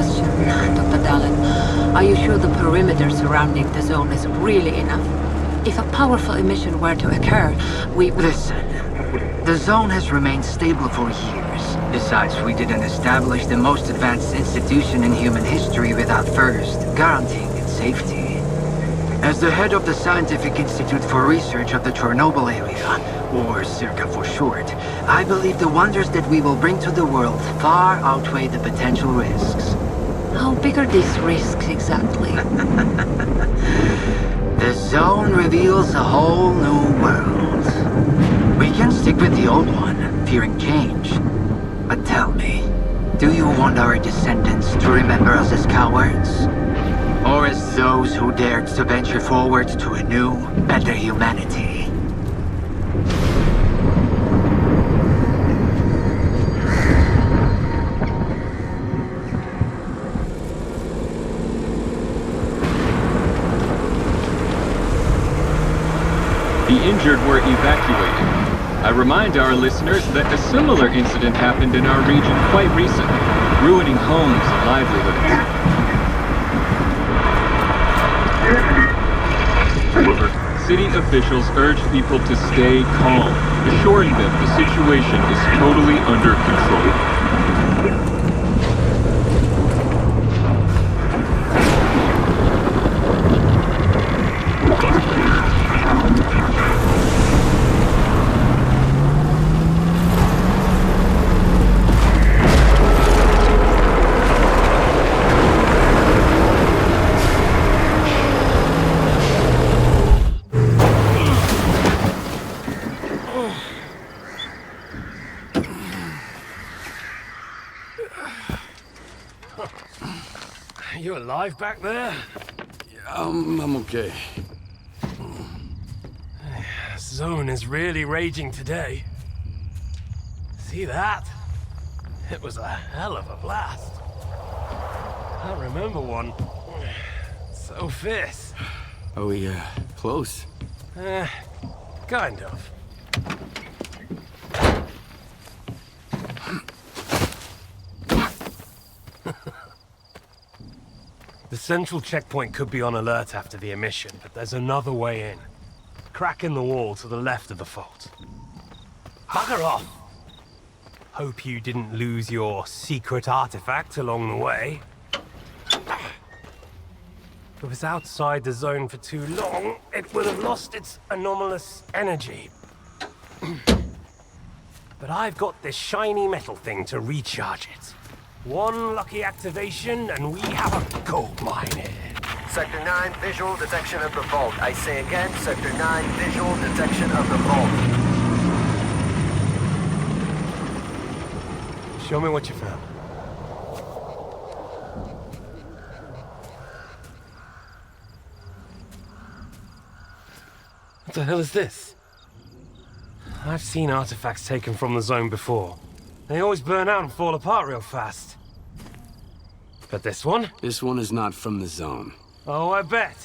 question, Dr. Dallin. Are you sure the perimeter surrounding the zone is really enough? If a powerful emission were to occur, we would... Listen, the zone has remained stable for years. Besides, we didn't establish the most advanced institution in human history without first guaranteeing its safety. As the head of the Scientific Institute for Research of the Chornobyl area, or CIRCA for short, I believe the wonders that we will bring to the world far outweigh the potential risks. How big are these risks exactly? The zone reveals a whole new world. We can stick with the old one, fearing change. But tell me, do you want our descendants to remember us as cowards? Or as those who dared to venture forward to a new, better humanity? The injured were evacuated. I remind our listeners that a similar incident happened in our region quite recently, ruining homes and livelihoods. City officials urged people to stay calm, assuring them the situation is totally under control. You alive back there? I'm okay. Zone is really raging today. See that? It was a hell of a blast. I remember one. So fierce. Are we, close? Kind of. The central checkpoint could be on alert after the emission, but there's another way in. Crack in the wall to the left of the fault. Bugger off! Hope you didn't lose your secret artifact along the way. If it was outside the zone for too long, it would have lost its anomalous energy. But I've got this shiny metal thing to recharge it. One lucky activation, and we have a gold mine here. Sector 9, visual detection of the vault. I say again, Sector 9, visual detection of the vault. Show me what you found. What the hell is this? I've seen artifacts taken from the zone before. They always burn out and fall apart real fast. But this one? This one is not from the zone. Oh, I bet.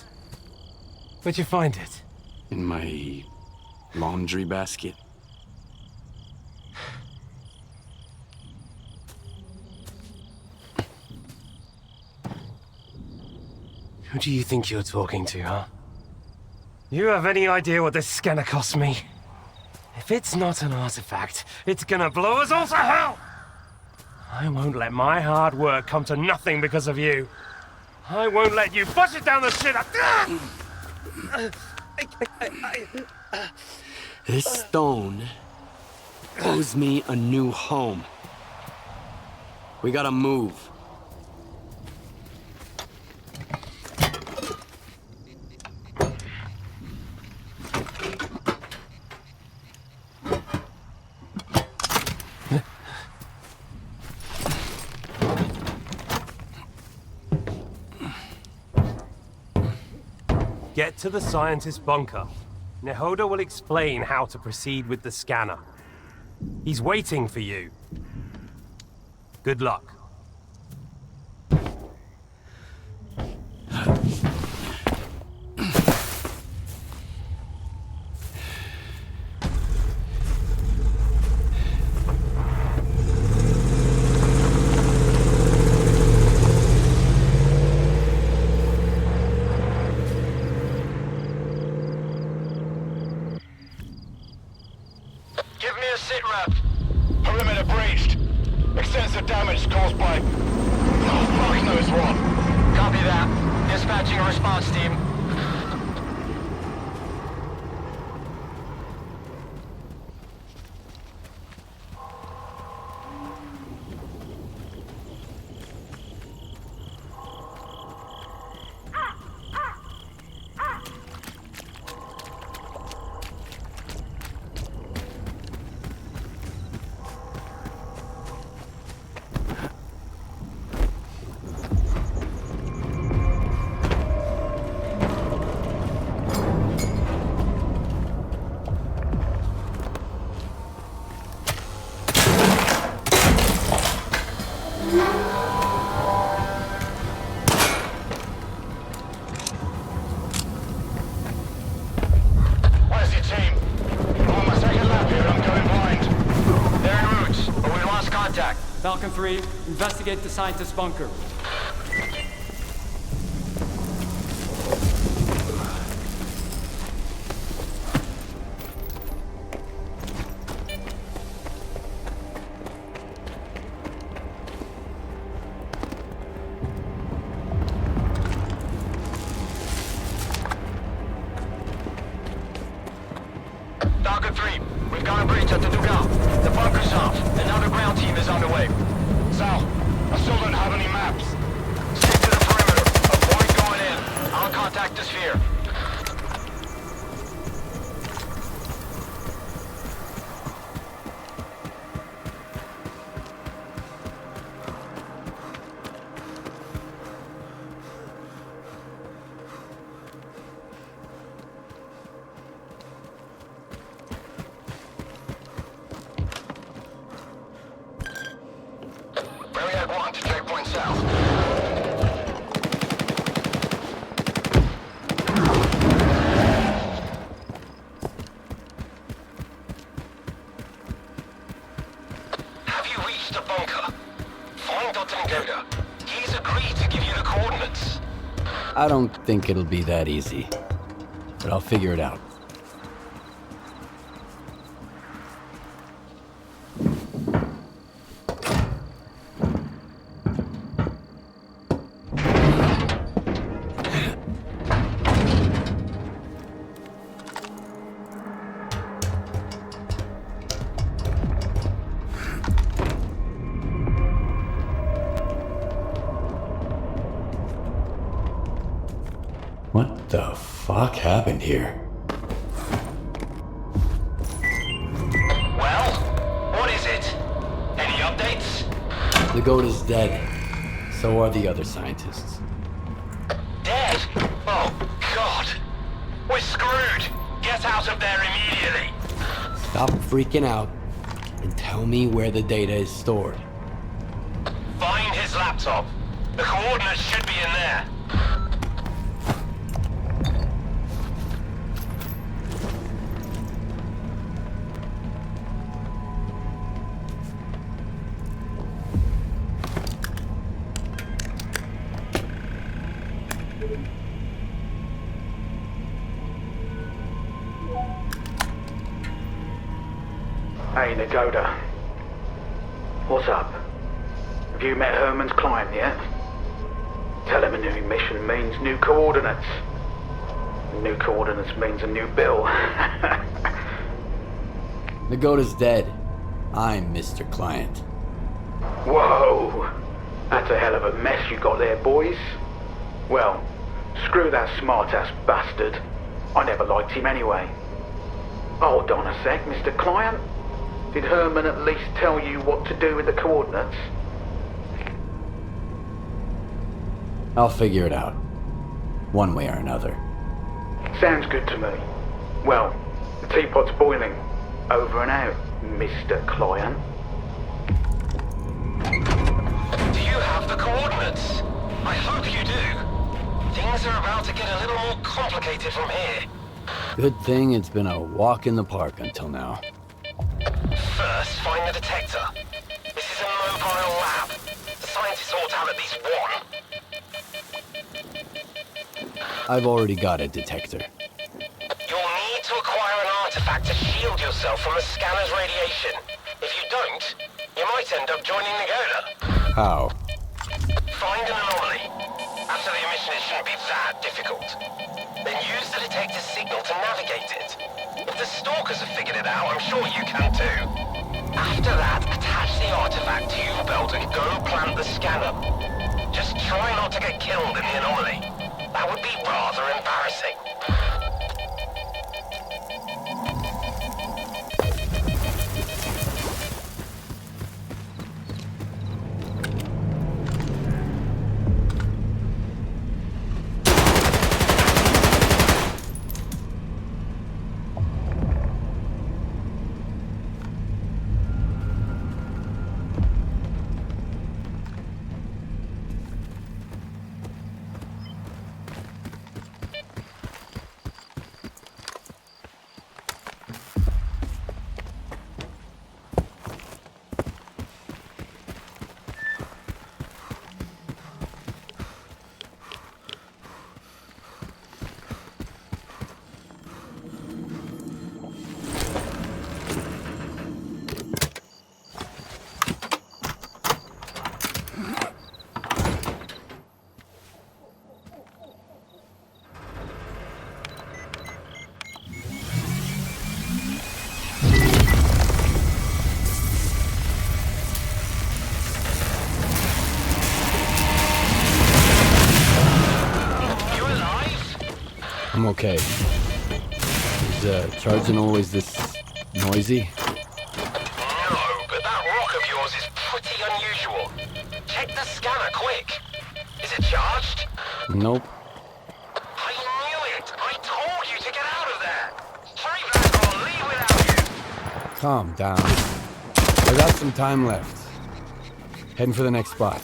Where'd you find it? In my laundry basket. Who do you think you're talking to, huh? You have any idea what this scanner cost me? If it's not an artifact, it's gonna blow us all to hell! I won't let my hard work come to nothing because of you. I won't let you push it down the shit. This stone owes me a new home. We gotta move. Get to the scientist's bunker. Nehoda will explain how to proceed with the scanner. He's waiting for you. Good luck. Perimeter breached. Extensive damage caused by... oh, fuck knows what. Copy that. Dispatching a response team. Falcon 3, investigate the scientist's bunker. Falcon 3, we've got a breach at the Dugal. The bunker's off. Another ground team is on the way. Sal, I still don't have any maps. Stick to the perimeter. Avoid going in. I'll contact the sphere. I don't think it'll be that easy, but I'll figure it out. What the fuck happened here? Well, what is it? Any updates? The goat is dead. So are the other scientists. Dead? Oh, God. We're screwed. Get out of there immediately. Stop freaking out and tell me where the data is stored. Find his laptop. The coordinates should be in there. Hey, Nagoda. What's up? Have you met Herman's client yet? Tell him a new mission means new coordinates. New coordinates means a new bill. Nagoda's dead. I'm Mr. Client. Whoa! That's a hell of a mess you got there, boys. Well, screw that smart-ass bastard. I never liked him anyway. Hold on a sec, Mr. Client. Did Herman at least tell you what to do with the coordinates? I'll figure it out. One way or another. Sounds good to me. Well, the teapot's boiling. Over and out, Mr. Client. Do you have the coordinates? I hope you do. Things are about to get a little more complicated from here. Good thing it's been a walk in the park until now. First, find the detector. This is a mobile lab. The scientists ought to have at least one. I've already got a detector. You'll need to acquire an artifact to shield yourself from the scanner's radiation. If you don't, you might end up joining the Gola. How? Find an anomaly. After the emission, it shouldn't be that difficult. Then use the detector signal to navigate it. If the stalkers have figured it out, I'm sure you can too. After that, attach the artifact to your belt and go plant the scanner. Just try not to get killed in the anomaly. That would be rather embarrassing. I'm okay. Is charging always this noisy? No, but that rock of yours is pretty unusual. Check the scanner quick. Is it charged? Nope. I knew it! I told you to get out of there! Hurry back or I'll leave without you! Calm down. I got some time left. Heading for the next spot.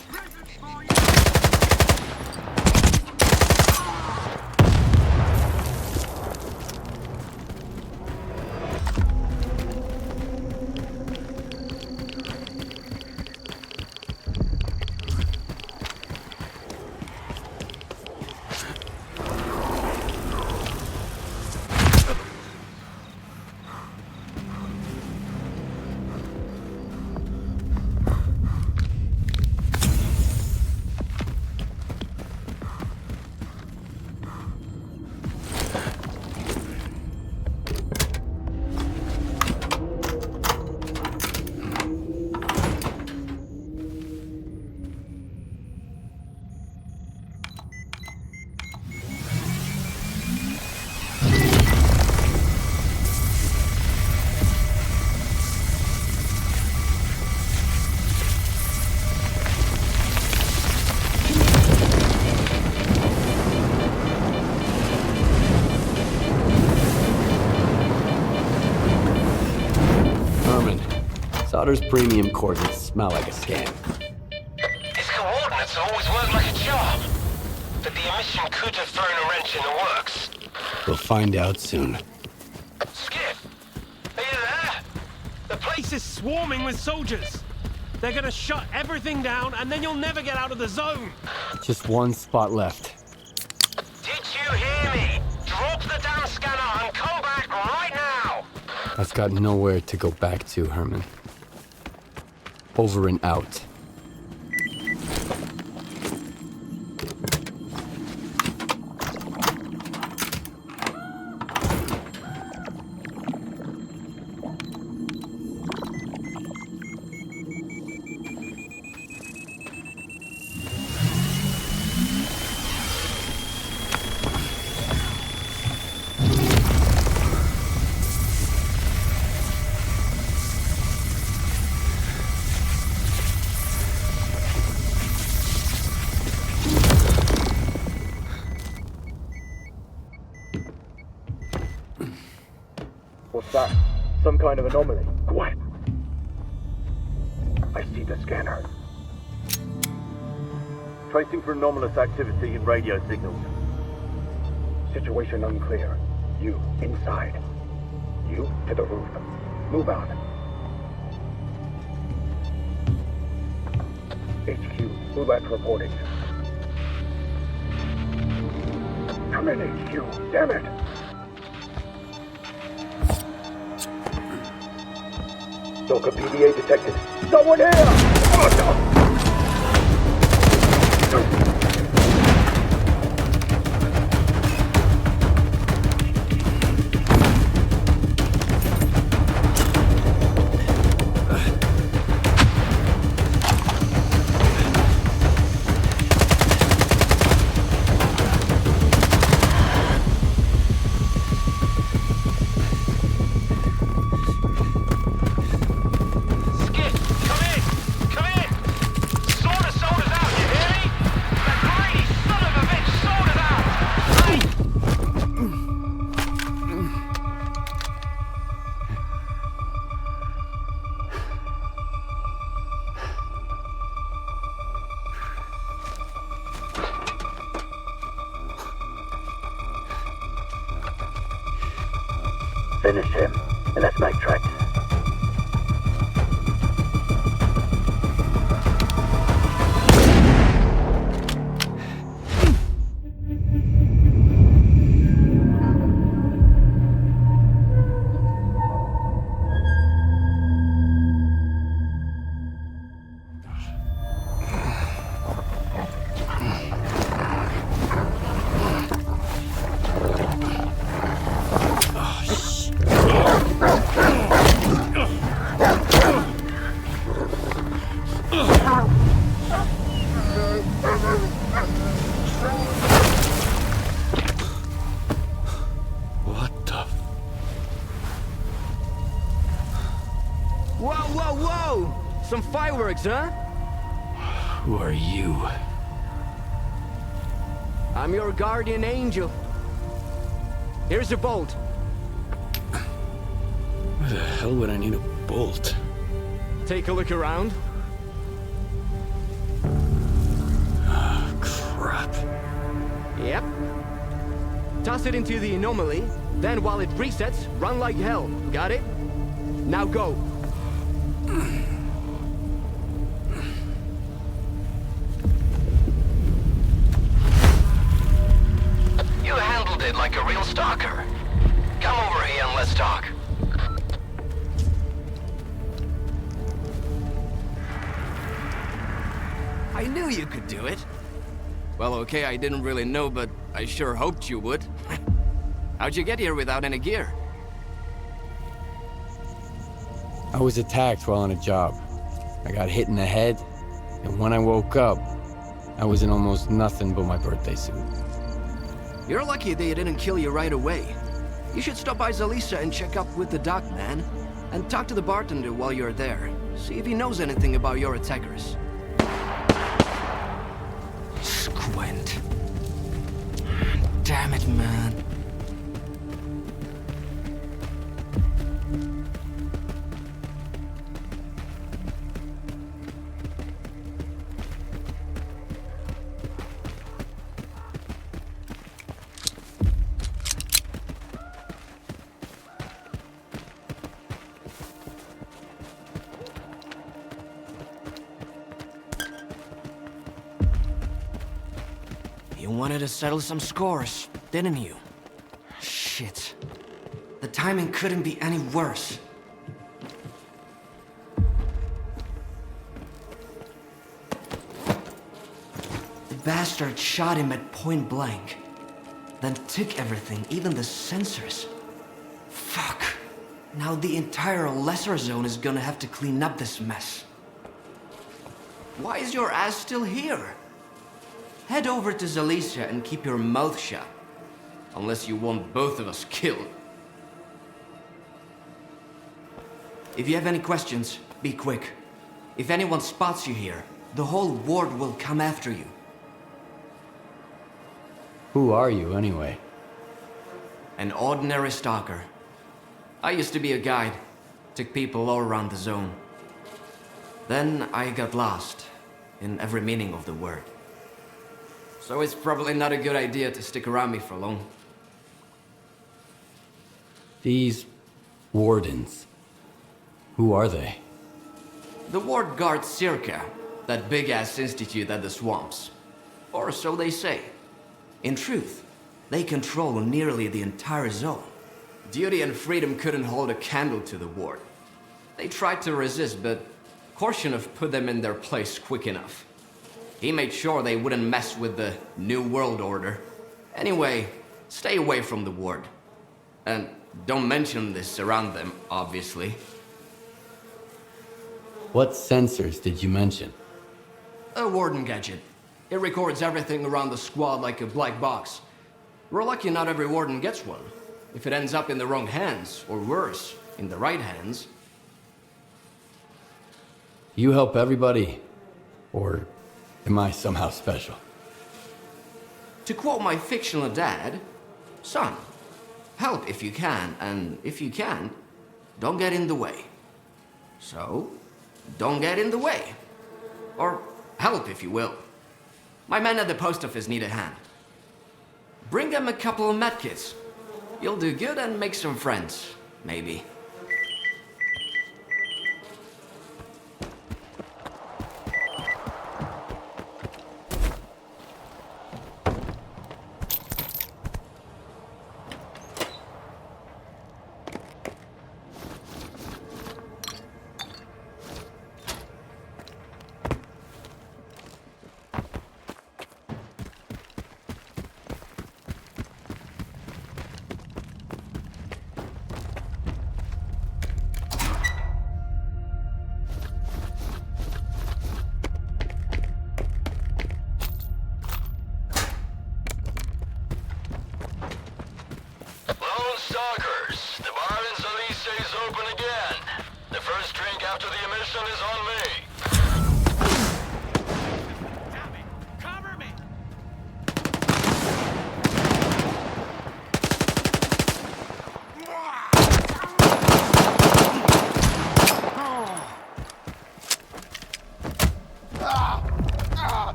Solder's premium coordinates smell like a scam. His coordinates always work like a charm. But the emission could have thrown a wrench in the works. We'll find out soon. Skip! Are you there? The place is swarming with soldiers. They're gonna shut everything down and then you'll never get out of the zone. Just one spot left. Did you hear me? Drop the damn scanner and come back right now! I've got nowhere to go back to, Herman. Over and out. What's that? Some kind of anomaly. Quiet! I see the scanner. Tracing for anomalous activity in radio signals. Situation unclear. You, inside. You, to the roof. Move out. HQ, Mulat reporting. Come in, HQ. Damn it! Stalker PDA detected. Someone here! Oh, no. Finish him, and let's make tracks. Some fireworks, huh? Who are you? I'm your guardian angel. Here's a bolt. Why the hell would I need a bolt? Take a look around. Oh, crap. Yep. Toss it into the anomaly, then while it resets, run like hell. Got it? Now go. You handled it like a real stalker. Come over here and let's talk. I knew you could do it. Well, okay, I didn't really know, but I sure hoped you would. How'd you get here without any gear? I was attacked while on a job. I got hit in the head, and when I woke up, I was in almost nothing but my birthday suit. You're lucky they didn't kill you right away. You should stop by Zalisa and check up with the doc, man. And talk to the bartender while you're there. See if he knows anything about your attackers. Squint. Damn it, man. You wanted to settle some scores, didn't you? Shit. The timing couldn't be any worse. The bastard shot him at point blank. Then took everything, even the sensors. Fuck. Now the entire lesser zone is gonna have to clean up this mess. Why is your ass still here? Head over to Zalisa and keep your mouth shut. Unless you want both of us killed. If you have any questions, be quick. If anyone spots you here, the whole ward will come after you. Who are you, anyway? An ordinary stalker. I used to be a guide. Took people all around the zone. Then I got lost, in every meaning of the word. So it's probably not a good idea to stick around me for long. These wardens, who are they? The ward guards Circa, that big-ass institute at the swamps. Or so they say. In truth, they control nearly the entire zone. Duty and freedom couldn't hold a candle to the ward. They tried to resist, but Korshunov put them in their place quick enough. He made sure they wouldn't mess with the New World Order. Anyway, stay away from the ward. And don't mention this around them, obviously. What sensors did you mention? A warden gadget. It records everything around the squad like a black box. We're lucky not every warden gets one. If it ends up in the wrong hands, or worse, in the right hands. You help everybody? Or am I somehow special? To quote my fictional dad, son, help if you can, and if you can't, don't get in the way. So, don't get in the way. Or help if you will. My men at the post office need a hand. Bring them a couple of medkits. You'll do good and make some friends, maybe.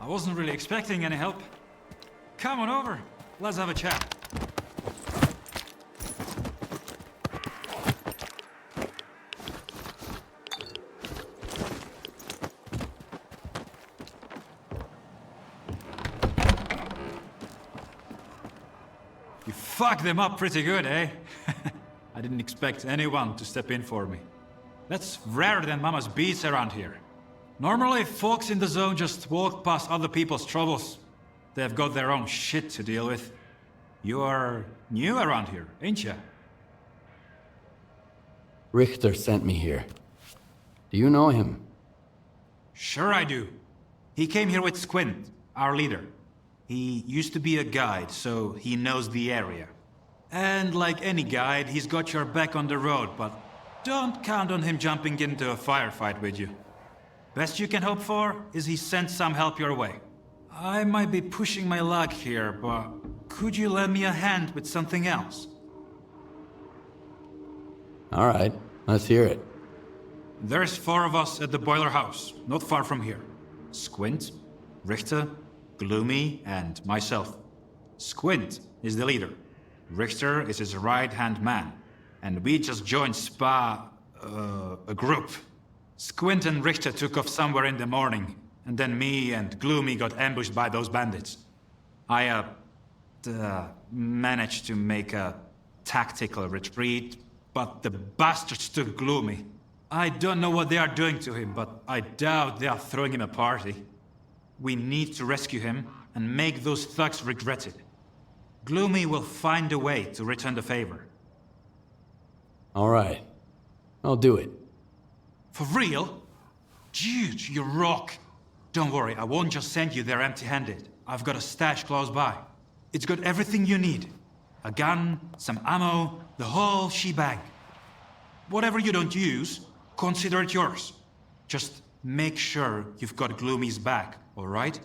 I wasn't really expecting any help. Come on over. Let's have a chat. You fucked them up pretty good, eh? I didn't expect anyone to step in for me. That's rarer than Mama's beats around here. Normally, folks in the zone just walk past other people's troubles. They've got their own shit to deal with. You are new around here, ain't ya? Richter sent me here. Do you know him? Sure I do. He came here with Squint, our leader. He used to be a guide, so he knows the area. And like any guide, he's got your back on the road, but don't count on him jumping into a firefight with you. Best you can hope for is he sent some help your way. I might be pushing my luck here, but could you lend me a hand with something else? All right, let's hear it. There's 4 of us at the boiler house, not far from here. Squint, Richter, Gloomy, and myself. Squint is the leader. Richter is his right-hand man. And we just joined a group. Squint and Richter took off somewhere in the morning, and then me and Gloomy got ambushed by those bandits. I, managed to make a tactical retreat, but the bastards took Gloomy. I don't know what they are doing to him, but I doubt they are throwing him a party. We need to rescue him and make those thugs regret it. Gloomy will find a way to return the favor. All right, I'll do it. For real? Dude, you rock. Don't worry, I won't just send you there empty-handed. I've got a stash close by. It's got everything you need. A gun, some ammo, the whole shebang. Whatever you don't use, consider it yours. Just make sure you've got Gloomy's back, all right?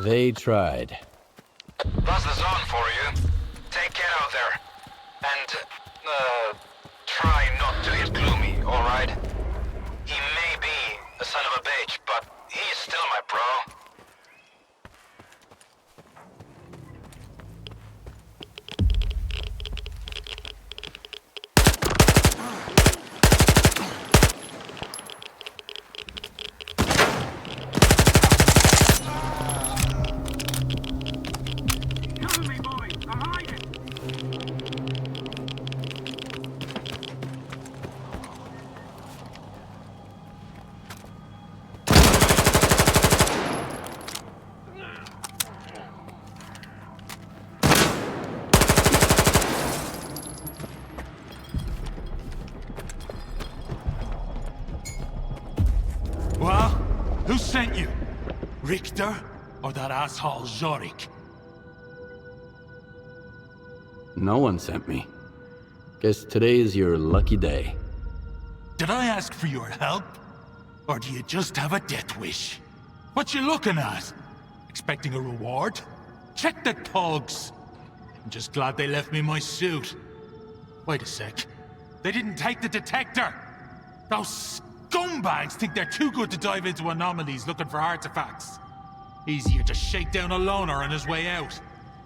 They tried. That's the zone for you. Take care out there. And, try not to get gloomy, alright? He may be a son of a bitch, but he is still my bro. Well, who sent you? Richter or that asshole Zorik? No one sent me. Guess today is your lucky day. Did I ask for your help? Or do you just have a death wish? What you looking at? Expecting a reward? Check the thugs. I'm just glad they left me my suit. Wait a sec. They didn't take the detector! Those scumbags think they're too good to dive into anomalies looking for artifacts. Easier to shake down a loner on his way out.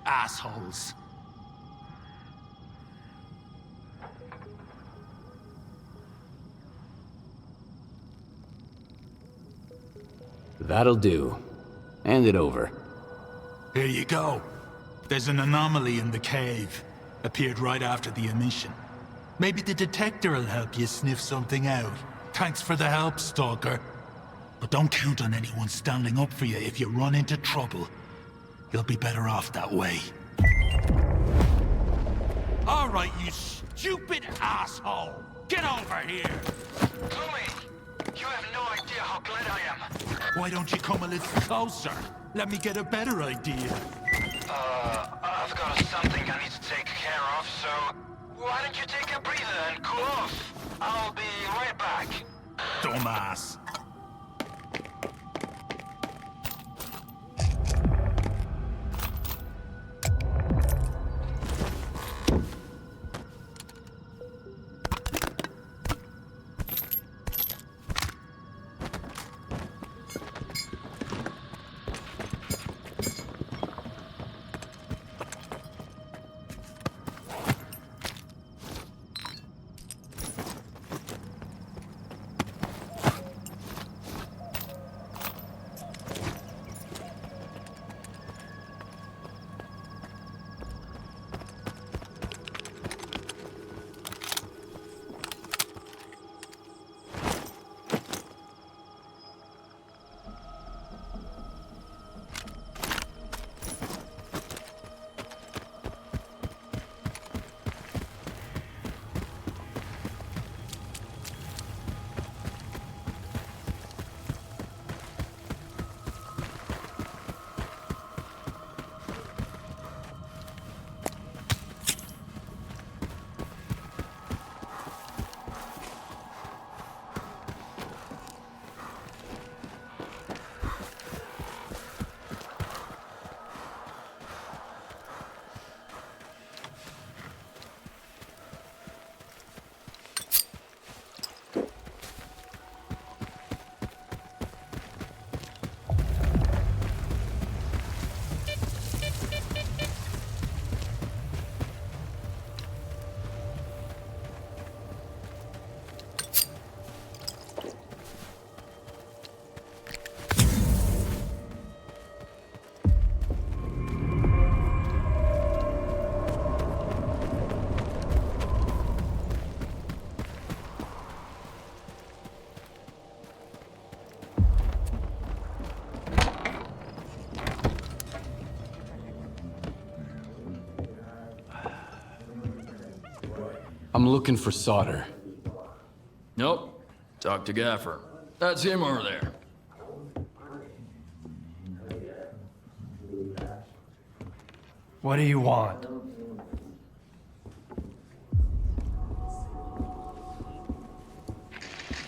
Assholes. That'll do. Hand it over. Here you go. There's an anomaly in the cave. Appeared right after the emission. Maybe the detector will help you sniff something out. Thanks for the help, Stalker. But don't count on anyone standing up for you if you run into trouble. You'll be better off that way. All right, you stupid asshole! Get over here! Gloomy, you have no idea how glad I am. Why don't you come a little closer? Let me get a better idea. I've got something I need to take care of, so why don't you take a breather and cool off? I'll be right back. Dumbass. I'm looking for solder. Nope. Talk to Gaffer. That's him over there. What do you want?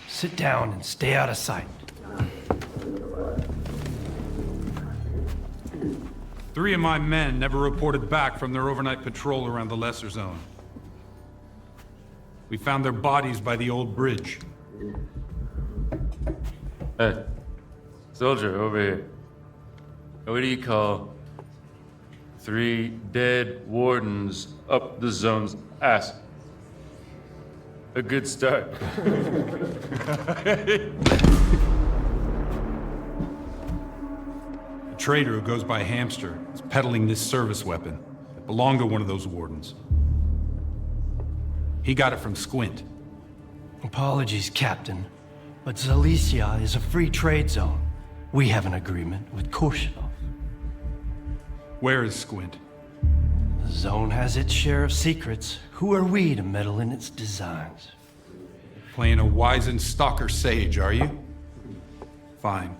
Sit down and stay out of sight. 3 of my men never reported back from their overnight patrol around the lesser zone. We found their bodies by the old bridge. Hey, soldier over here. What do you call 3 dead wardens up the zone's ass? A good start. A trader who goes by Hamster is peddling this service weapon that belonged to one of those wardens. He got it from Squint. Apologies, Captain, but Zalicia is a free trade zone. We have an agreement with Korshinov. Where is Squint? The zone has its share of secrets. Who are we to meddle in its designs? Playing a wizened stalker sage, are you? Fine.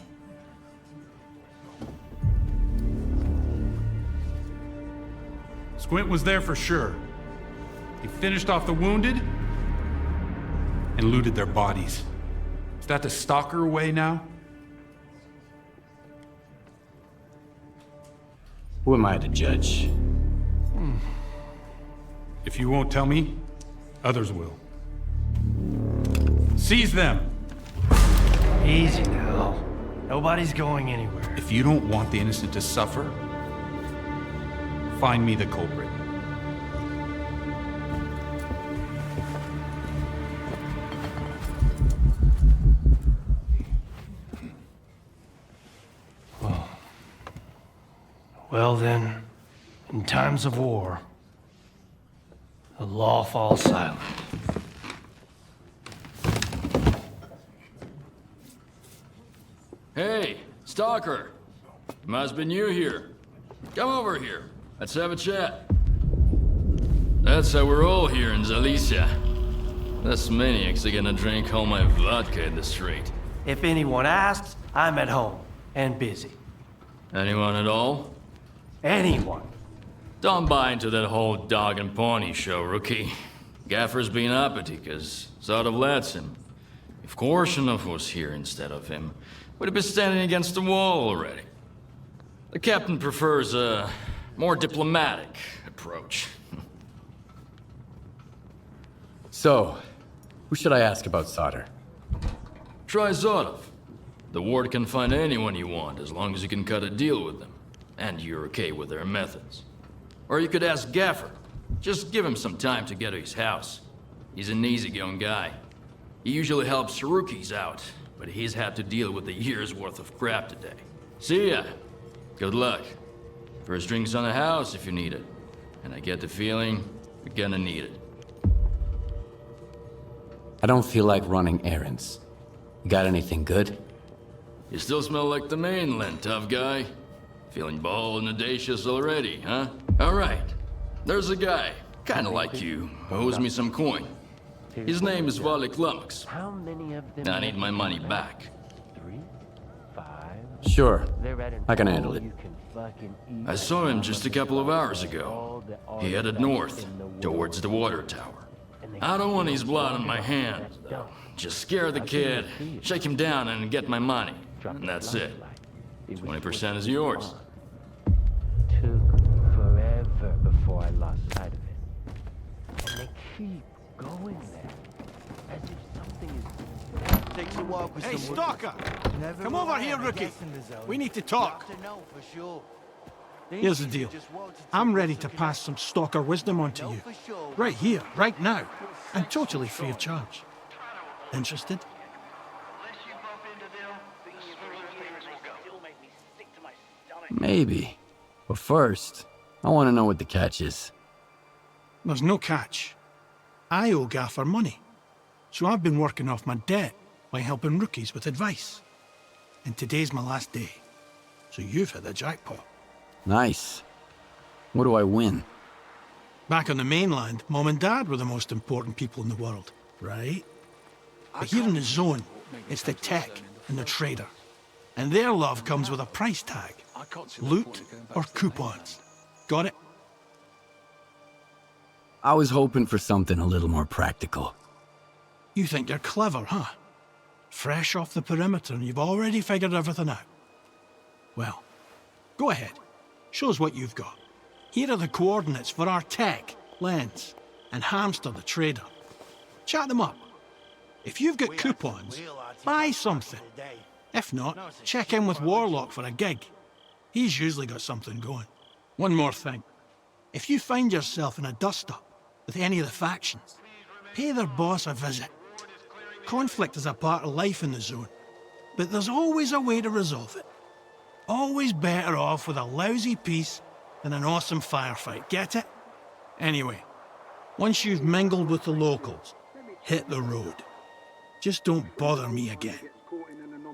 Squint was there for sure. He finished off the wounded and looted their bodies. Is that the stalker way now? Who am I to judge? If you won't tell me, others will. Seize them! Easy now. Nobody's going anywhere. If you don't want the innocent to suffer, find me the culprit. Well then, in times of war, the law falls silent. Hey, Stalker. Must be new here. Come over here. Let's have a chat. That's how we're all here in Zalicia. This maniacs are gonna drink all my vodka in the street. If anyone asks, I'm at home and busy. Anyone at all? Anyone. Don't buy into that whole dog and pony show, rookie. Gaffer's been uppity, cause sort of lets him. If Korshinov was here instead of him, we'd have been standing against the wall already. The captain prefers a more diplomatic approach. So, who should I ask about solder? Try Zotov. The ward can find anyone you want as long as you can cut a deal with them. And you're okay with their methods. Or you could ask Gaffer. Just give him some time to get to his house. He's an easygoing guy. He usually helps rookies out, but he's had to deal with a year's worth of crap today. See ya. Good luck. First drinks on the house if you need it. And I get the feeling you're gonna need it. I don't feel like running errands. You got anything good? You still smell like the mainland, tough guy. Feeling bold and audacious already, huh? Alright. There's a guy, kinda like you, who owes me some coin. His name is Valik Lumux. How many of them? I need my money back. 3, 5. Sure. I can handle it. I saw him just a couple of hours ago. He headed north, towards the water tower. I don't want his blood on my hands, though. Just scare the kid, shake him down, and get my money. And that's it. 20% is yours. Took forever before I lost sight of it. And they keep going there. As if something is... Takes a while with Hey, some Stalker! Come over here, rookie. We need to talk. Here's the deal. I'm ready to pass some Stalker wisdom on to you. Right here, right now. And totally free of charge. Interested? Maybe. But first, I want to know what the catch is. There's no catch. I owe Gaffer money. So I've been working off my debt by helping rookies with advice. And today's my last day. So you've hit the jackpot. Nice. What do I win? Back on the mainland, Mom and Dad were the most important people in the world, right? But here in the zone, it's the tech and the trader. And their love comes with a price tag. Loot or coupons. Got it? I was hoping for something a little more practical. You think you're clever, huh? Fresh off the perimeter and you've already figured everything out. Well, go ahead. Shows what you've got. Here are the coordinates for our tech, Lens, and Hamster the trader. Chat them up. If you've got coupons, buy something. If not, check in with Warlock for a gig. He's usually got something going. One more thing. If you find yourself in a dust-up with any of the factions, pay their boss a visit. Conflict is a part of life in the zone, but there's always a way to resolve it. Always better off with a lousy peace than an awesome firefight, get it? Anyway, once you've mingled with the locals, hit the road. Just don't bother me again.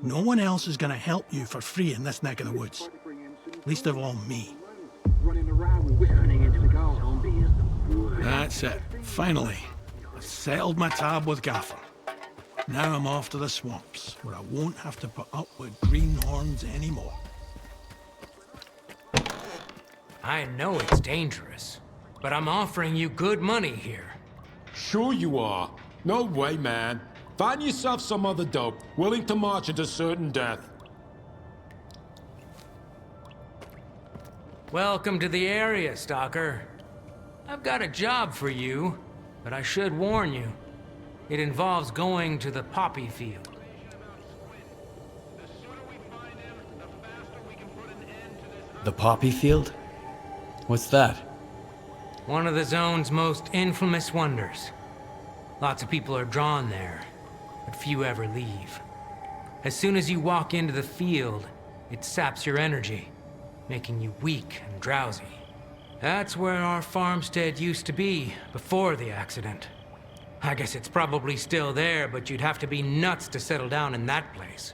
No one else is gonna help you for free in this neck of the woods. Least of all me. That's it. Finally, I settled my tab with Gaffer. Now I'm off to the swamps, where I won't have to put up with greenhorns anymore. I know it's dangerous, but I'm offering you good money here. Sure you are. No way, man. Find yourself some other dope, willing to march into certain death. Welcome to the area, Stalker. I've got a job for you, but I should warn you. It involves going to the poppy field. The poppy field? What's that? One of the zone's most infamous wonders. Lots of people are drawn there, but few ever leave. As soon as you walk into the field, it saps your energy, making you weak and drowsy. That's where our farmstead used to be before the accident. I guess it's probably still there, but you'd have to be nuts to settle down in that place.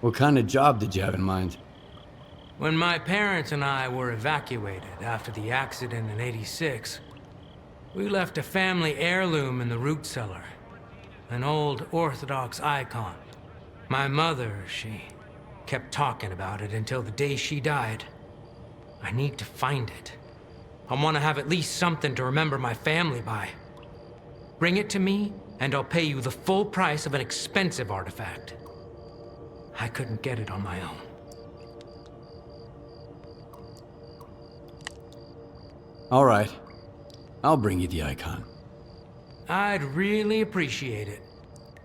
What kind of job did you have in mind? When my parents and I were evacuated after the accident in '86, we left a family heirloom in the root cellar. An old Orthodox icon. My mother, she kept talking about it until the day she died. I need to find it. I want to have at least something to remember my family by. Bring it to me, and I'll pay you the full price of an expensive artifact. I couldn't get it on my own. All right. I'll bring you the icon. I'd really appreciate it.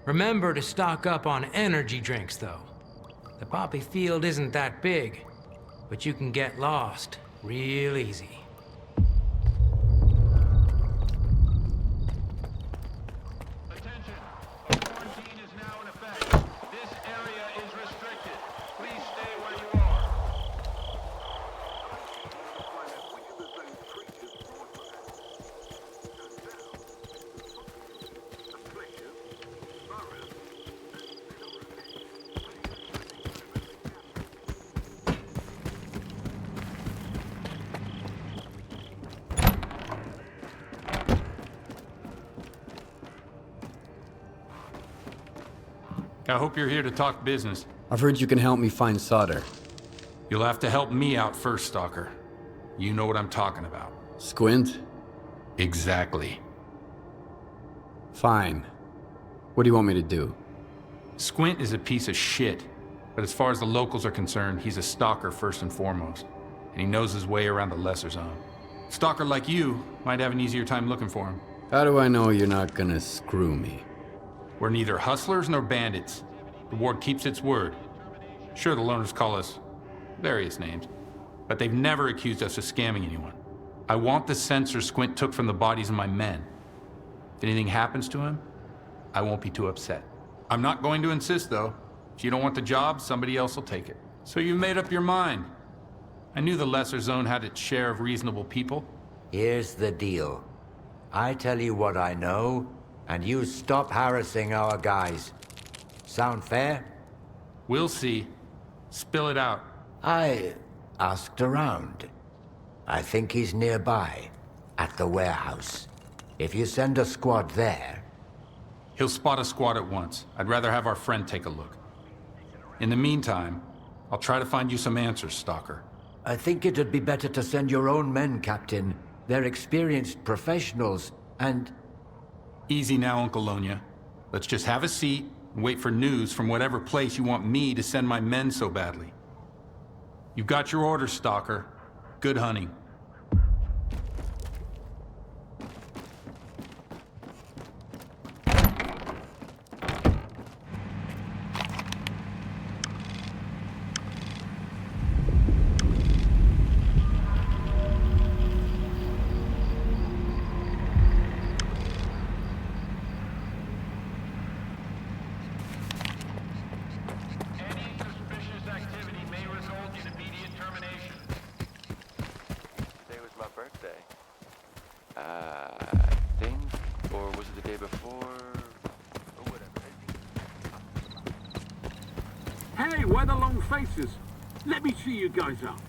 Remember to stock up on energy drinks, though. The poppy field isn't that big, but you can get lost real easy. I hope you're here to talk business. I've heard you can help me find solder. You'll have to help me out first, Stalker. You know what I'm talking about. Squint? Exactly. Fine. What do you want me to do? Squint is a piece of shit, but as far as the locals are concerned, he's a stalker first and foremost, and he knows his way around the lesser zone. Stalker like you might have an easier time looking for him. How do I know you're not gonna screw me? We're neither hustlers nor bandits. The ward keeps its word. Sure, the loners call us various names, but they've never accused us of scamming anyone. I want the sensors Squint took from the bodies of my men. If anything happens to him, I won't be too upset. I'm not going to insist, though. If you don't want the job, somebody else will take it. So you made up your mind. I knew the lesser zone had its share of reasonable people. Here's the deal. I tell you what I know, and you stop harassing our guys. Sound fair? We'll see. Spill it out. I asked around. I think he's nearby, at the warehouse. If you send a squad there... He'll spot a squad at once. I'd rather have our friend take a look. In the meantime, I'll try to find you some answers, Stalker. I think it'd be better to send your own men, Captain. They're experienced professionals, and... Easy now, Uncle Lonia. Let's just have a seat and wait for news from whatever place you want me to send my men so badly. You've got your orders, Stalker. Good hunting. Hey, where the long faces? Let me see you guys up.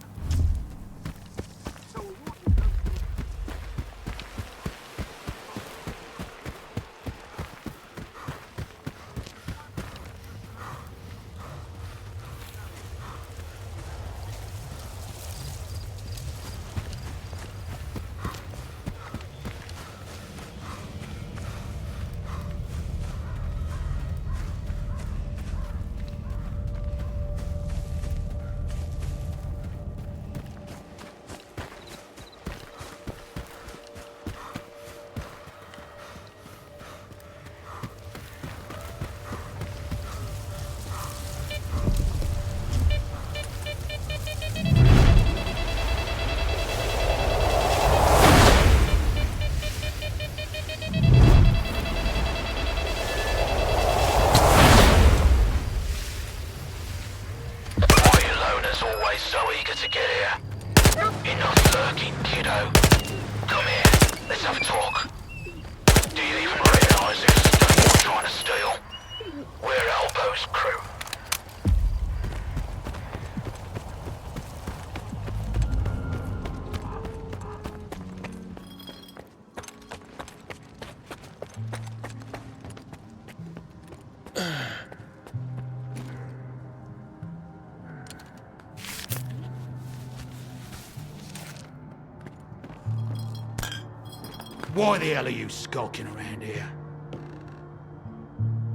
Why the hell are you skulking around here?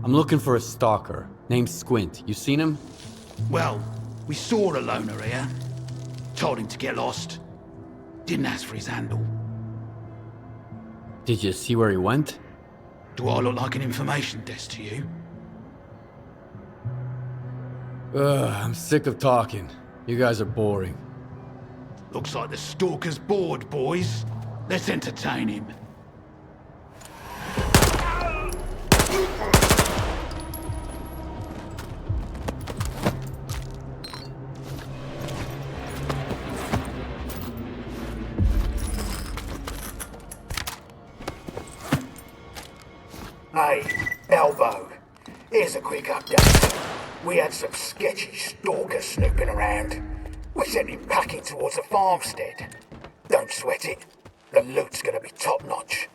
I'm looking for a stalker named Squint. You seen him? Well, we saw a loner here. Told him to get lost. Didn't ask for his handle. Did you see where he went? Do I look like an information desk to you? Ugh, I'm sick of talking. You guys are boring. Looks like the stalker's bored, boys. Let's entertain him. Hey, Elbow. Here's a quick update. We had some sketchy stalkers snooping around. We sent him packing towards a farmstead. Don't sweat it. The loot's gonna be top-notch.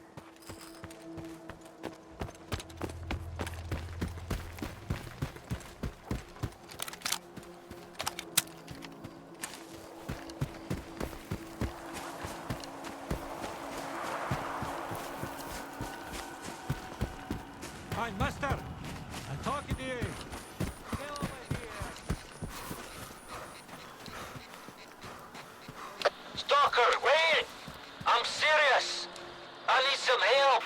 Hi, Master. I'm talking to you. Get over here. Stalker, wait! I'm serious! I need some help!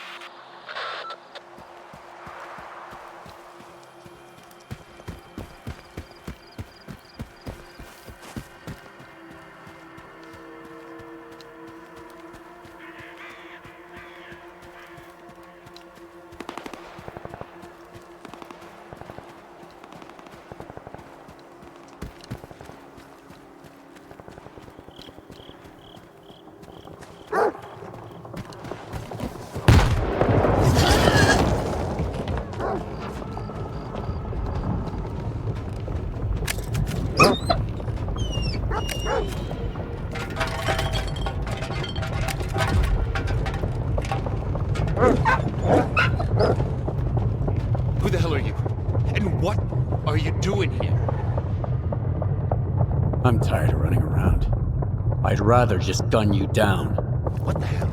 Who the hell are you? And what are you doing here? I'm tired of running around. I'd rather just gun you down. What the hell?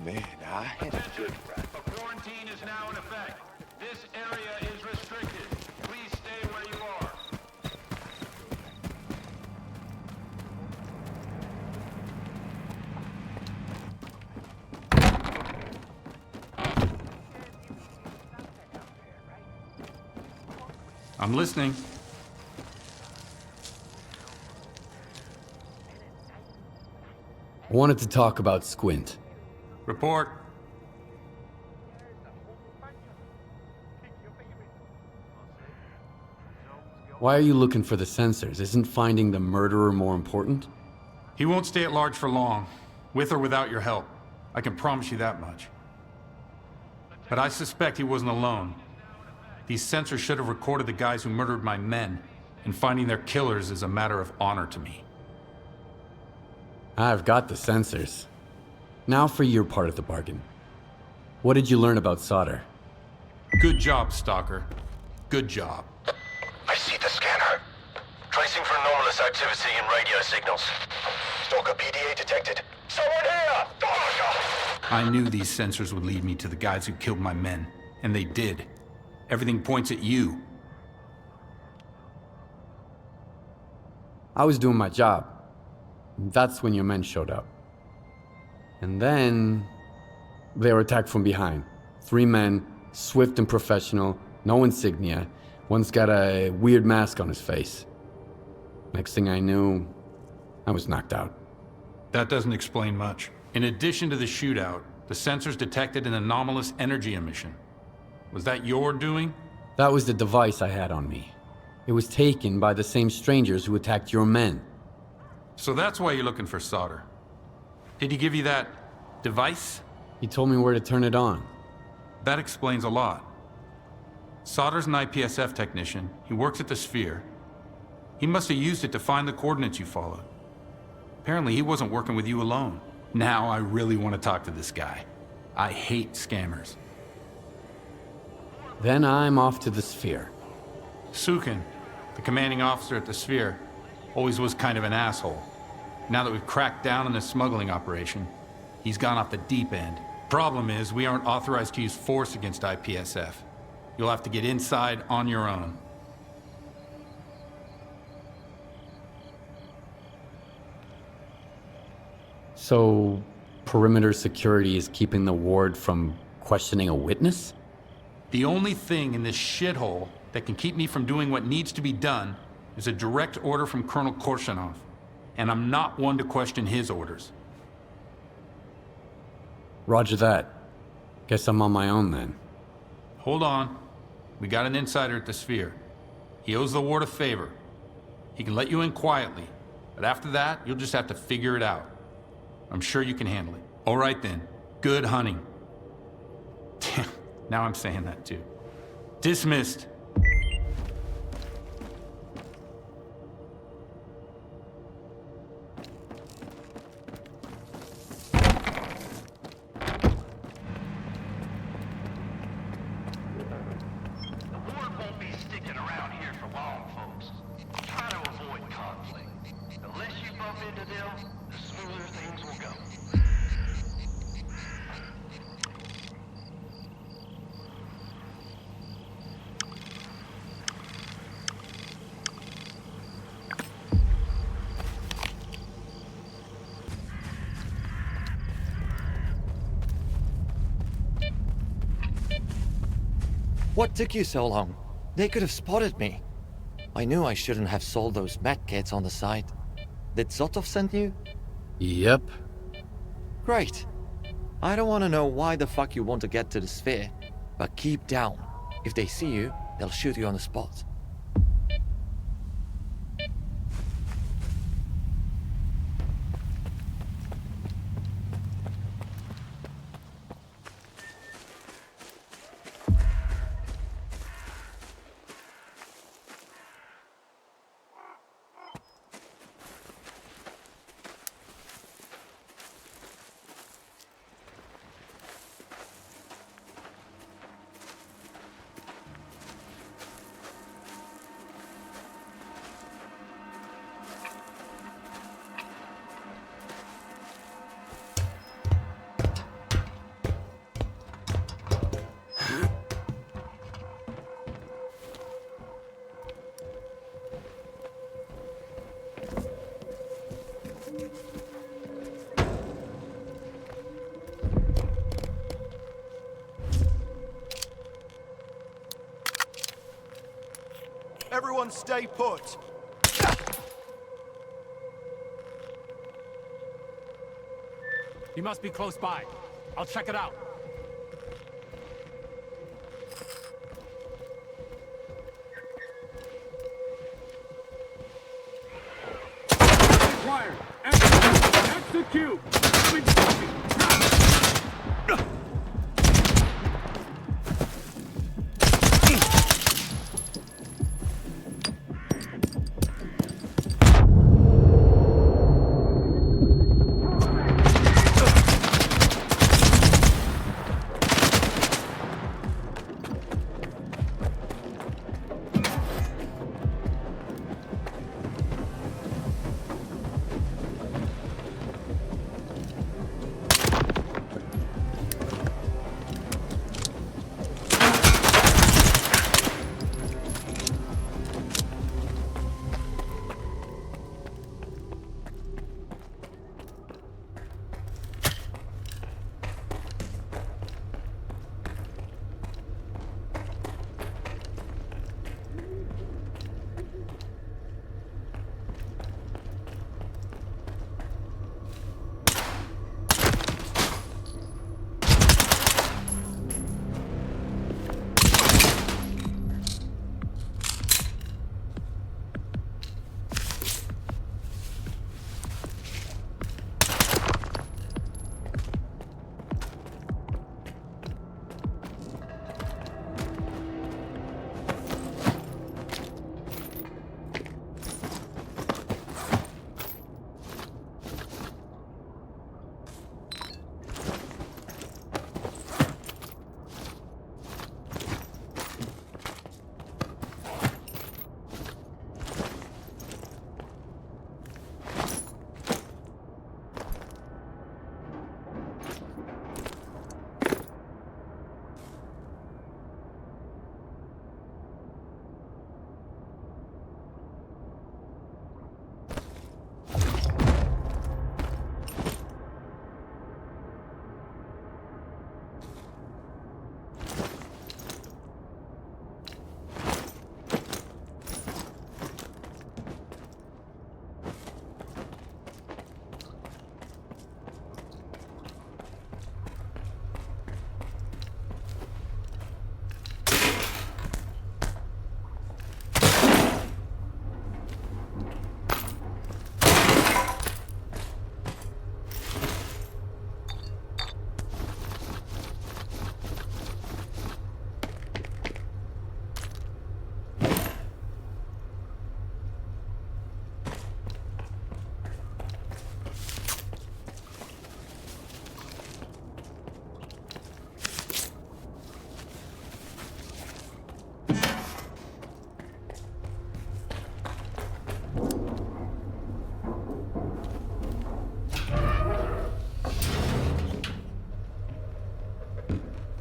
Man, I had a good run. A quarantine is now in effect. This area is restricted. Please stay where you are. I'm listening. I wanted to talk about Squint. Report. Why are you looking for the sensors? Isn't finding the murderer more important? He won't stay at large for long, with or without your help. I can promise you that much. But I suspect he wasn't alone. These sensors should have recorded the guys who murdered my men, and finding their killers is a matter of honor to me. I've got the sensors. Now for your part of the bargain. What did you learn about solder? Good job, Stalker. Good job. I see the scanner. Tracing for anomalous activity in radio signals. Stalker PDA detected. Someone here! I knew these sensors would lead me to the guys who killed my men, and they did. Everything points at you. I was doing my job. That's when your men showed up. And then they were attacked from behind. 3 men, swift and professional, no insignia. One's got a weird mask on his face. Next thing I knew, I was knocked out. That doesn't explain much. In addition to the shootout, the sensors detected an anomalous energy emission. Was that your doing? That was the device I had on me. It was taken by the same strangers who attacked your men. So that's why you're looking for solder. Did he give you that device? He told me where to turn it on. That explains a lot. Solder's an IPSF technician. He works at the Sphere. He must have used it to find the coordinates you followed. Apparently he wasn't working with you alone. Now I really want to talk to this guy. I hate scammers. Then I'm off to the Sphere. Sukin, the commanding officer at the Sphere, always was kind of an asshole. Now that we've cracked down on this smuggling operation, he's gone off the deep end. Problem is, we aren't authorized to use force against IPSF. You'll have to get inside on your own. So, perimeter security is keeping the ward from questioning a witness? The only thing in this shithole that can keep me from doing what needs to be done is a direct order from Colonel Korshunov. And I'm not one to question his orders. Roger that. Guess I'm on my own then. Hold on. We got an insider at the Sphere. He owes the ward a favor. He can let you in quietly, but after that, you'll just have to figure it out. I'm sure you can handle it. All right then. Good hunting. Damn, now I'm saying that too. Dismissed. What took you so long? They could have spotted me. I knew I shouldn't have sold those medkits on the side. Did Zotov send you? Yep. Great. I don't want to know why the fuck you want to get to the sphere, but keep down. If they see you, they'll shoot you on the spot. Everyone stay put. He must be close by. I'll check it out. Fire! Execute!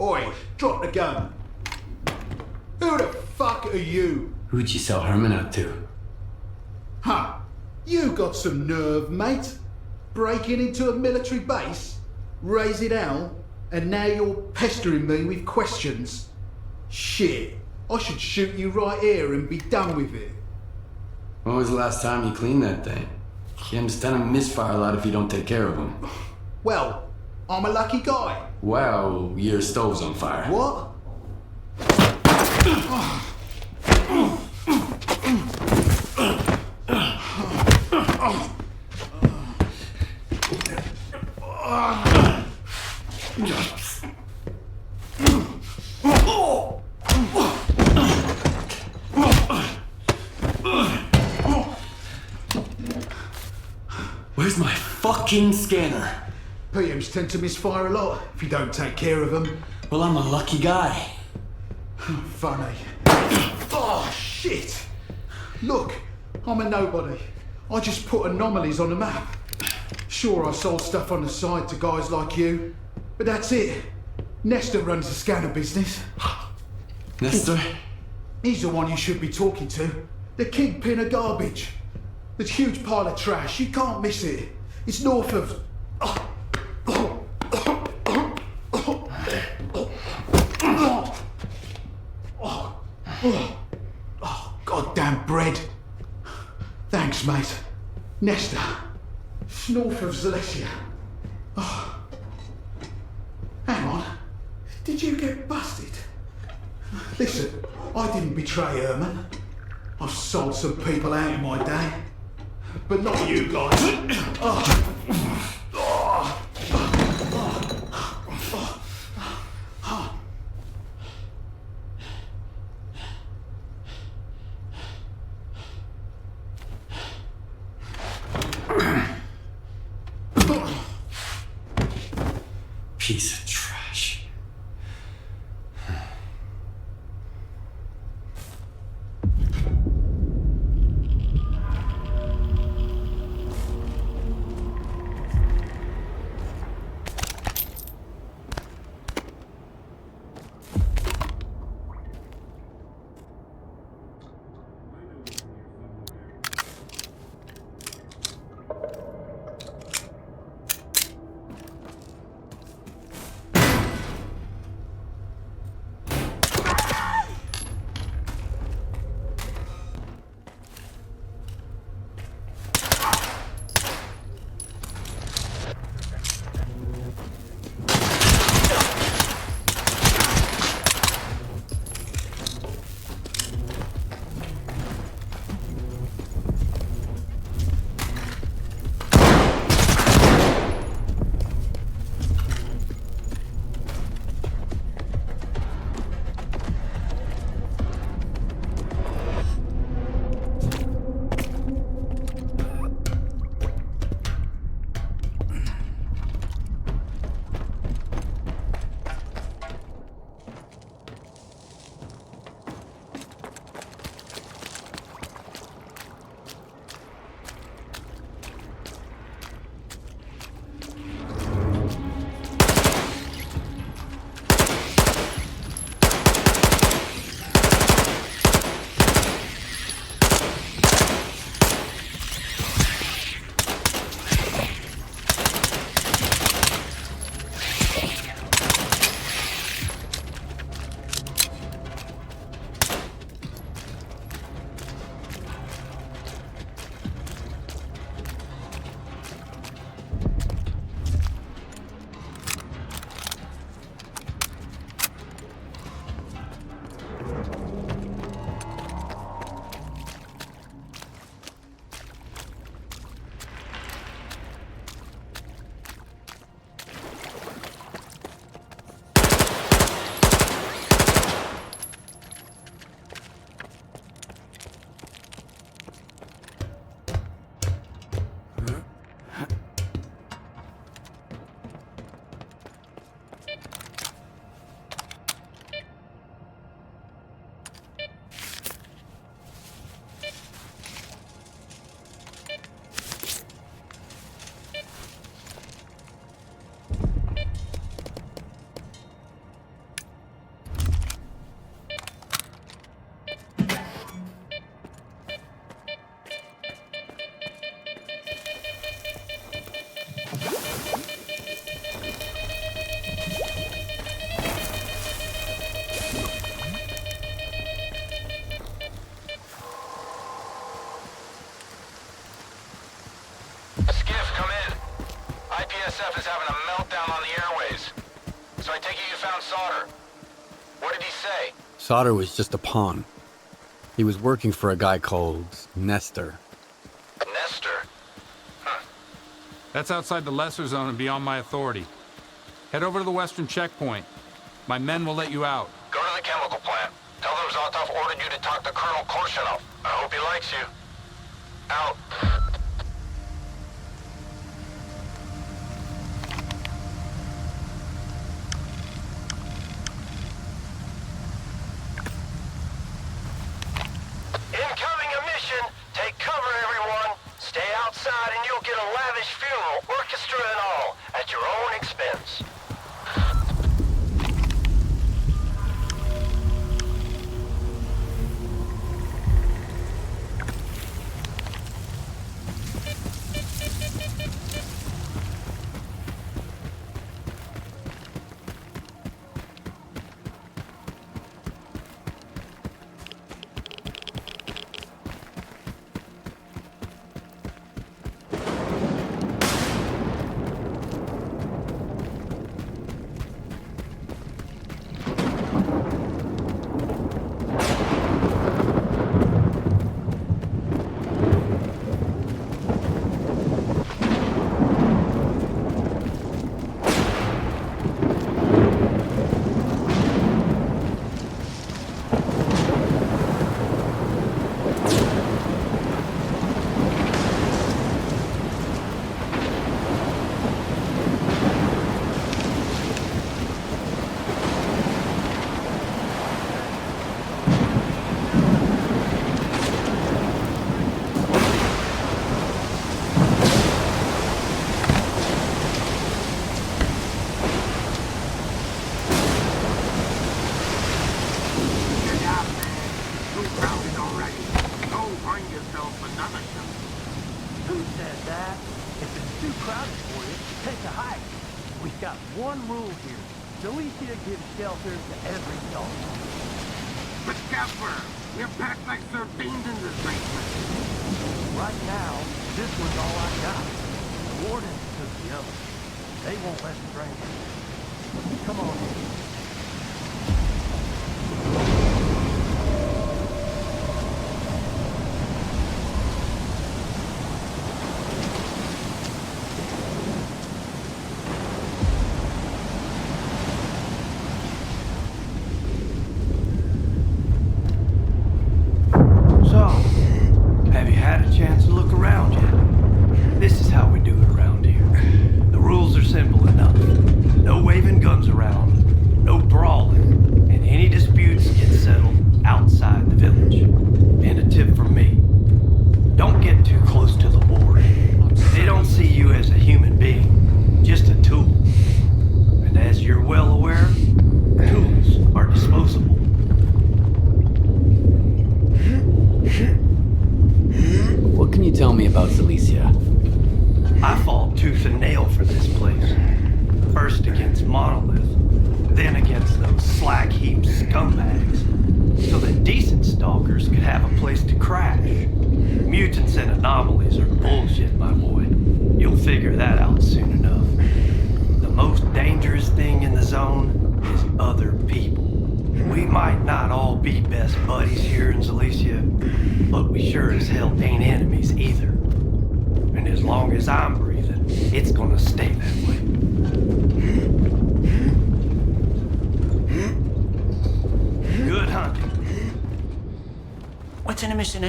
Oi, drop the gun. Who the fuck are you? Who'd you sell Herman out to? Huh. You got some nerve, mate. Breaking into a military base, raising hell, and now you're pestering me with questions. Shit. I should shoot you right here and be done with it. When was the last time you cleaned that thing? You understand him misfire a lot if you don't take care of him. Well, I'm a lucky guy. Well, your stove's on fire. What? Where's my fucking scanner? PMs tend to misfire a lot if you don't take care of them. Well, I'm a lucky guy. Funny. Oh, shit! Look, I'm a nobody. I just put anomalies on the map. Sure, I sold stuff on the side to guys like you, but that's it. Nestor runs the scanner business. Nestor? He's the one you should be talking to. The kingpin of garbage. The huge pile of trash, you can't miss it. It's north of... Oh, goddamn bread. Thanks, mate. Nestor. It's north of Zalesia. Oh. Hang on. Did you get busted? Listen, I didn't betray Herman. I've sold some people out in my day. But not you guys. Piece of trash. SF is having a meltdown on the airways. So I take it you found Sauter. What did he say? Sauter was just a pawn. He was working for a guy called Nestor. Nestor? Huh. That's outside the lesser zone and beyond my authority. Head over to the western checkpoint. My men will let you out. Go to the chemical plant. Tell them Zotov ordered you to talk to Colonel Korshunov. I hope he likes you. Out. Incoming a mission. Take cover, everyone. Stay outside and you'll get a lavish funeral, orchestra and all, at your own expense.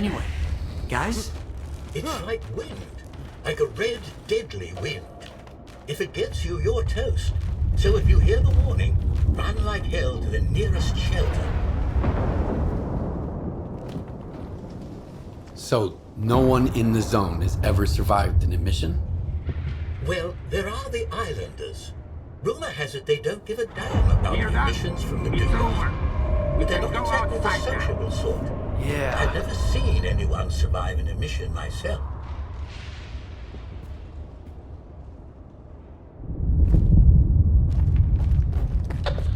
Anyway, guys? It's like wind. Like a red, deadly wind. If it gets you, you're toast. So if you hear the warning, run like hell to the nearest shelter. So, no one in the zone has ever survived an emission? Well, there are the islanders. Rumor has it they don't give a damn about the emissions from the dunes. But they're not exactly the sociable sort. Yeah. I've never seen anyone survive an emission myself.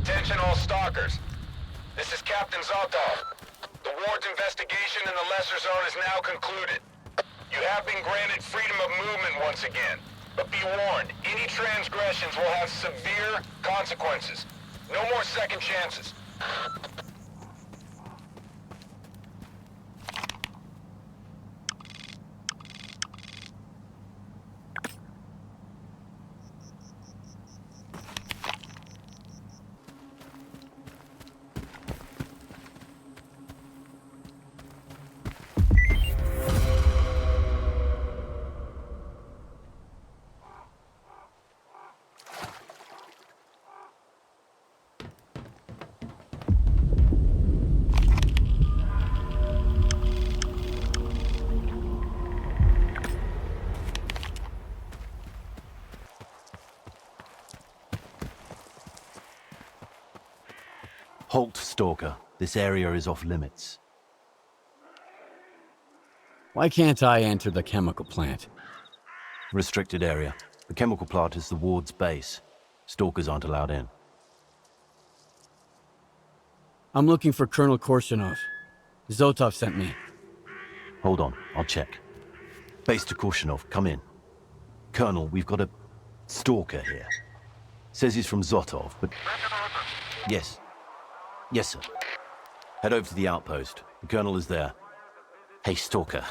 Attention all stalkers. This is Captain Zotov. The ward's investigation in the lesser zone is now concluded. You have been granted freedom of movement once again. But be warned, any transgressions will have severe consequences. No more second chances. Halt, Stalker. This area is off limits. Why can't I enter the chemical plant? Restricted area. The chemical plant is the ward's base. Stalkers aren't allowed in. I'm looking for Colonel Korshunov. Zotov sent me. Hold on, I'll check. Base to Korshunov, come in. Colonel, we've got a stalker here. Says he's from Zotov, but... Yes. Yes, sir. Head over to the outpost. The Colonel is there. Hey, Stalker.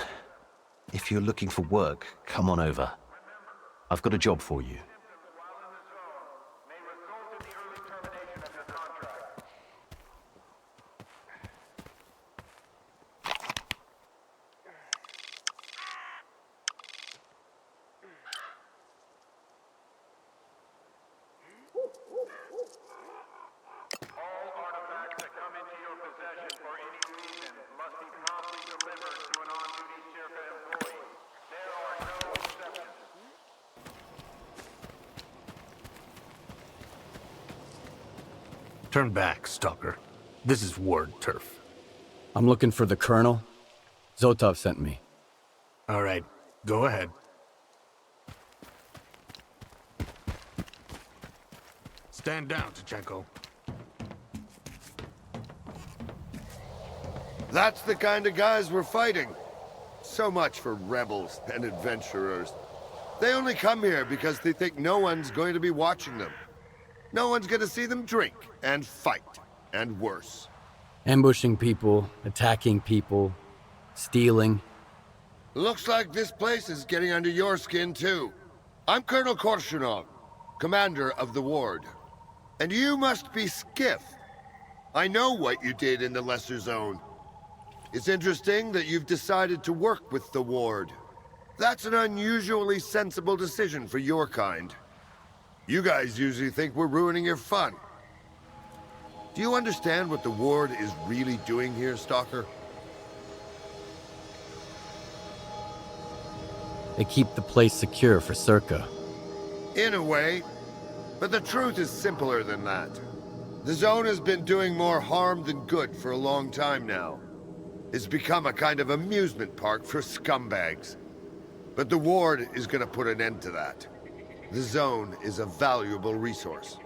If you're looking for work, come on over. I've got a job for you. Turn back, Stalker. This is Ward turf. I'm looking for the Colonel. Zotov sent me. All right, go ahead. Stand down, Tachenko. That's the kind of guys we're fighting. So much for rebels and adventurers. They only come here because they think no one's going to be watching them. No one's gonna see them drink and fight, and worse. Ambushing people, attacking people, stealing. Looks like this place is getting under your skin too. I'm Colonel Korshunov, commander of the ward. And you must be Skiff. I know what you did in the Lesser Zone. It's interesting that you've decided to work with the ward. That's an unusually sensible decision for your kind. You guys usually think we're ruining your fun. Do you understand what the ward is really doing here, Stalker? They keep the place secure for Circa. In a way, but the truth is simpler than that. The zone has been doing more harm than good for a long time now. It's become a kind of amusement park for scumbags. But the ward is gonna put an end to that. The zone is a valuable resource.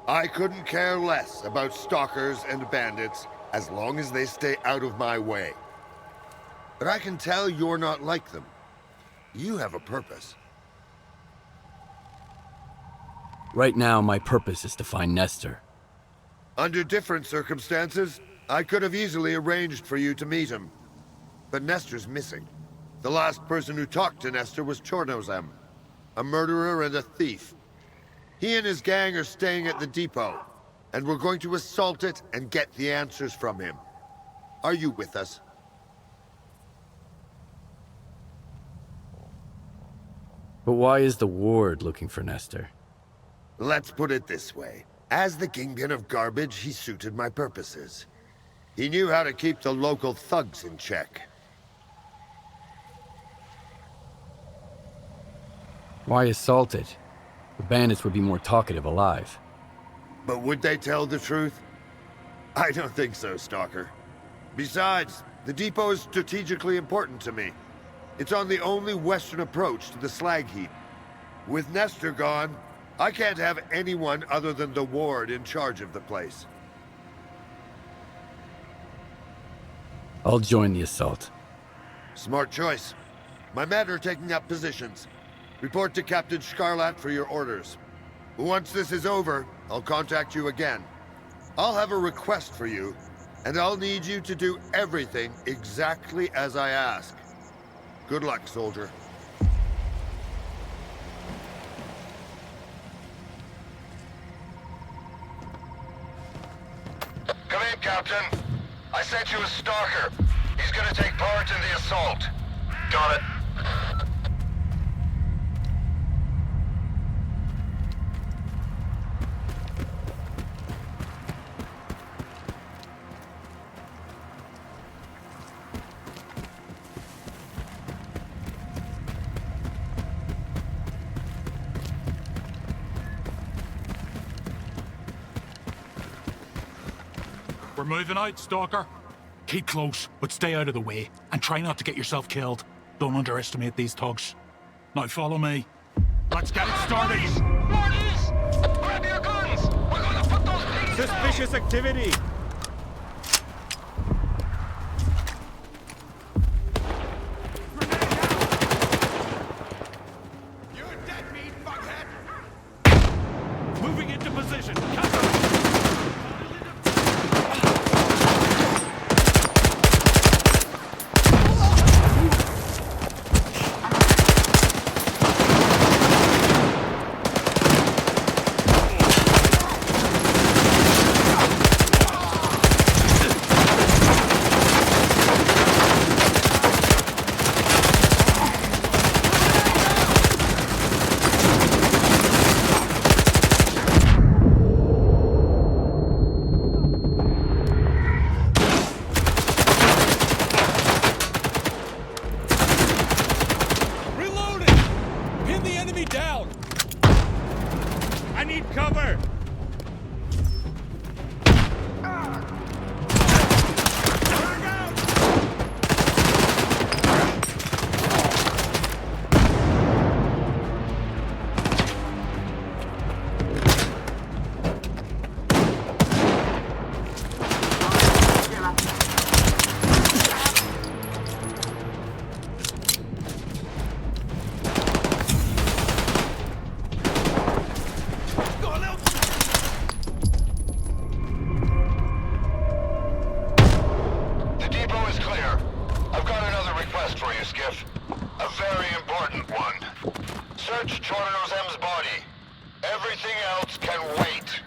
I couldn't care less about stalkers and bandits as long as they stay out of my way. But I can tell you're not like them. You have a purpose. Right now, my purpose is to find Nestor. Under different circumstances, I could have easily arranged for you to meet him. But Nestor's missing. The last person who talked to Nestor was Chornobyl, a murderer and a thief. He and his gang are staying at the depot, and we're going to assault it and get the answers from him. Are you with us? But why is the ward looking for Nestor? Let's put it this way. As the kingpin of garbage, he suited my purposes. He knew how to keep the local thugs in check. Why assault it? The bandits would be more talkative alive. But would they tell the truth? I don't think so, Stalker. Besides, the depot is strategically important to me. It's on the only western approach to the slag heap. With Nestor gone, I can't have anyone other than the ward in charge of the place. I'll join the assault. Smart choice. My men are taking up positions. Report to Captain Scarlat for your orders. Once this is over, I'll contact you again. I'll have a request for you, and I'll need you to do everything exactly as I ask. Good luck, soldier. Come in, Captain. I sent you a stalker. He's gonna take part in the assault. Got it. We're moving out, Stalker. Keep close, but stay out of the way, and try not to get yourself killed. Don't underestimate these thugs. Now follow me. Let's get it started. Mortys! Grab your guns! We're gonna put those pigs Suspicious activity! You're dead meat, fuckhead! Moving into position. Search Chornobyl's body. Everything else can wait.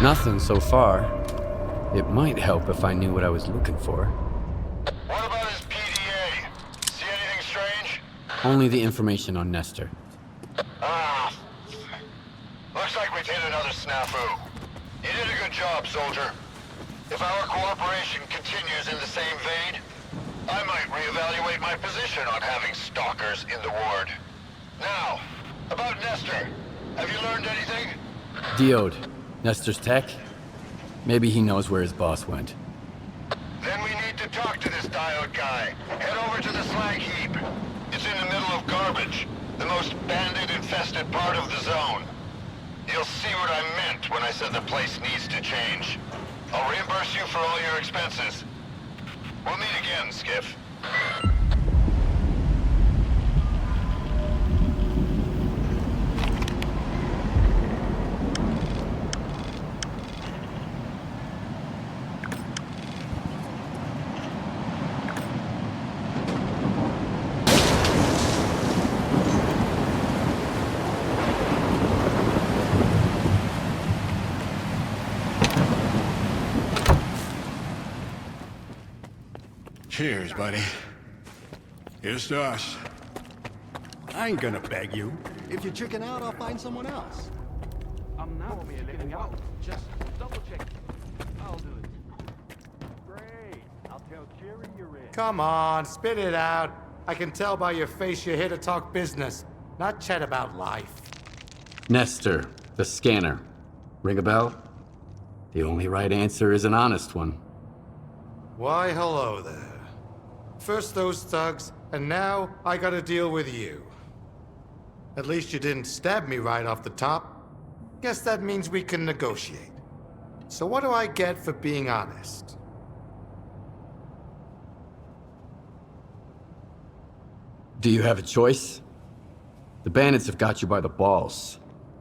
Nothing so far. It might help if I knew what I was looking for. What about his PDA? See anything strange? Only the information on Nestor. Looks like we've hit another snafu. You did a good job, soldier. If our cooperation continues in the same vein, I might reevaluate my position on having stalkers in the ward. Now, about Nestor. Have you learned anything? Diode. Nestor's tech? Maybe he knows where his boss went. Then we need to talk to this diode guy. Head over to the slag heap. It's in the middle of garbage, the most bandit-infested part of the zone. You'll see what I meant when I said the place needs to change. I'll reimburse you for all your expenses. We'll meet again, Skiff. Cheers, buddy. Here's to us. I ain't gonna beg you. If you chicken out, I'll find someone else. I'm not letting out. Just double check. I'll do it. Great. I'll tell Jerry you're in. Come on, spit it out. I can tell by your face you're here to talk business, not chat about life. Nestor, the scanner. Ring a bell? The only right answer is an honest one. Why, hello there. First those thugs, and now I gotta deal with you. At least you didn't stab me right off the top. Guess that means we can negotiate. So what do I get for being honest? Do you have a choice? The bandits have got you by the balls,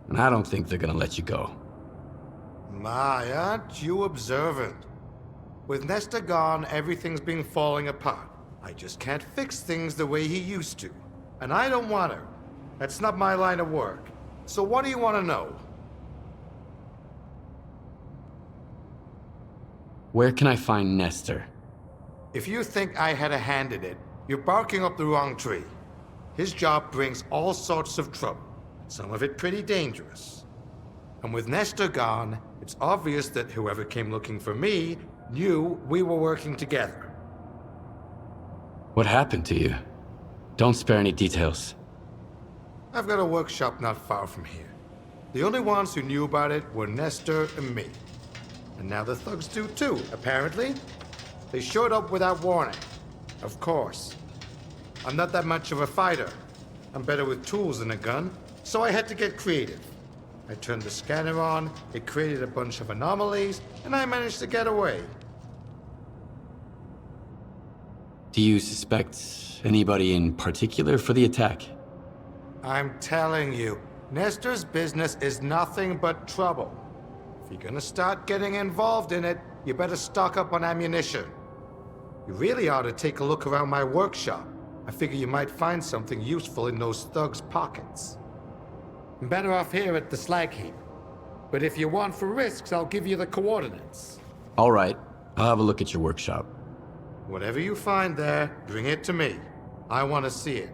and I don't think they're gonna let you go. My, aren't you observant? With Nestor gone, everything's been falling apart. I just can't fix things the way he used to. And I don't want to. That's not my line of work. So what do you want to know? Where can I find Nestor? If you think I had a hand in it, you're barking up the wrong tree. His job brings all sorts of trouble, some of it pretty dangerous. And with Nestor gone, it's obvious that whoever came looking for me knew we were working together. What happened to you? Don't spare any details. I've got a workshop not far from here. The only ones who knew about it were Nestor and me. And now the thugs do too, apparently. They showed up without warning. Of course. I'm not that much of a fighter. I'm better with tools than a gun, so I had to get creative. I turned the scanner on, it created a bunch of anomalies, and I managed to get away. Do you suspect anybody in particular for the attack? I'm telling you, Nestor's business is nothing but trouble. If you're gonna start getting involved in it, you better stock up on ammunition. You really ought to take a look around my workshop. I figure you might find something useful in those thugs' pockets. I'm better off here at the slag heap. But if you want for risks, I'll give you the coordinates. All right, I'll have a look at your workshop. Whatever you find there, bring it to me. I want to see it.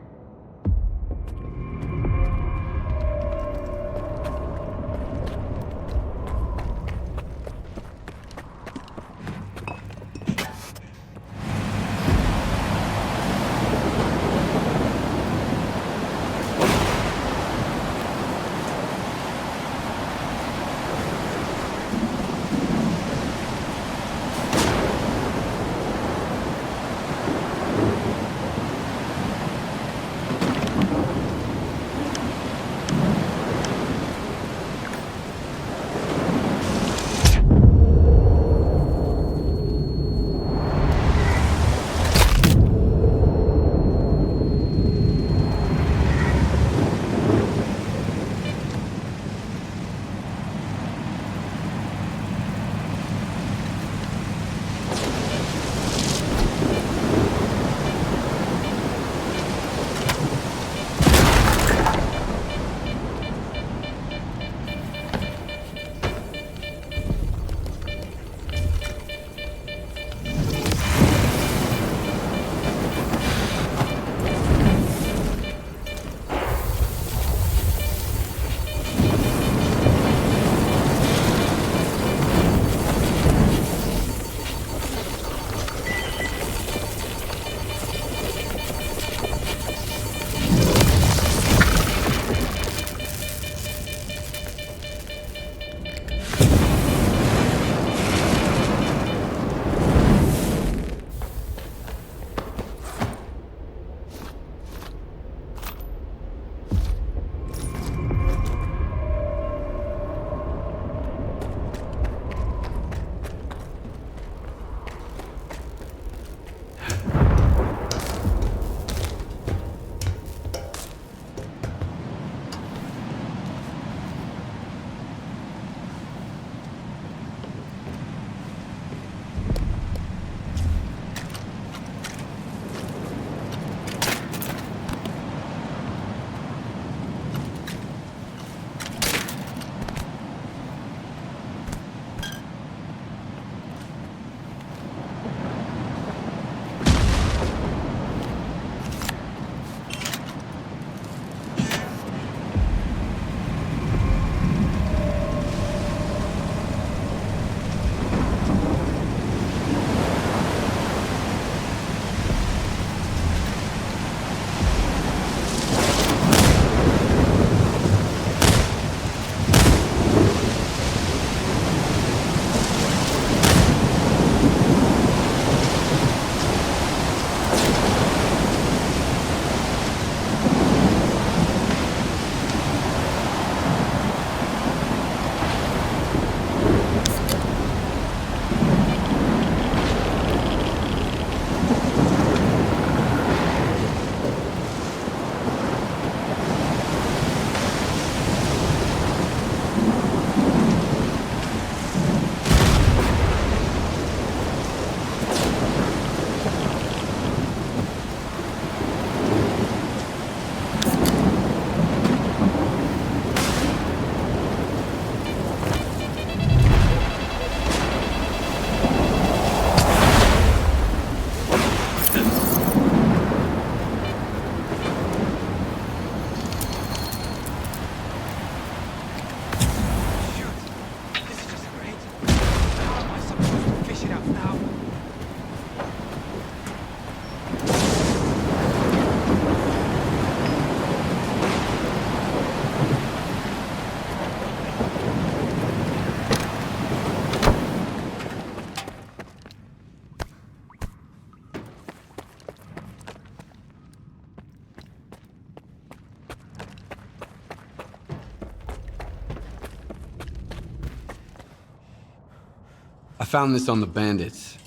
I found this on the bandits.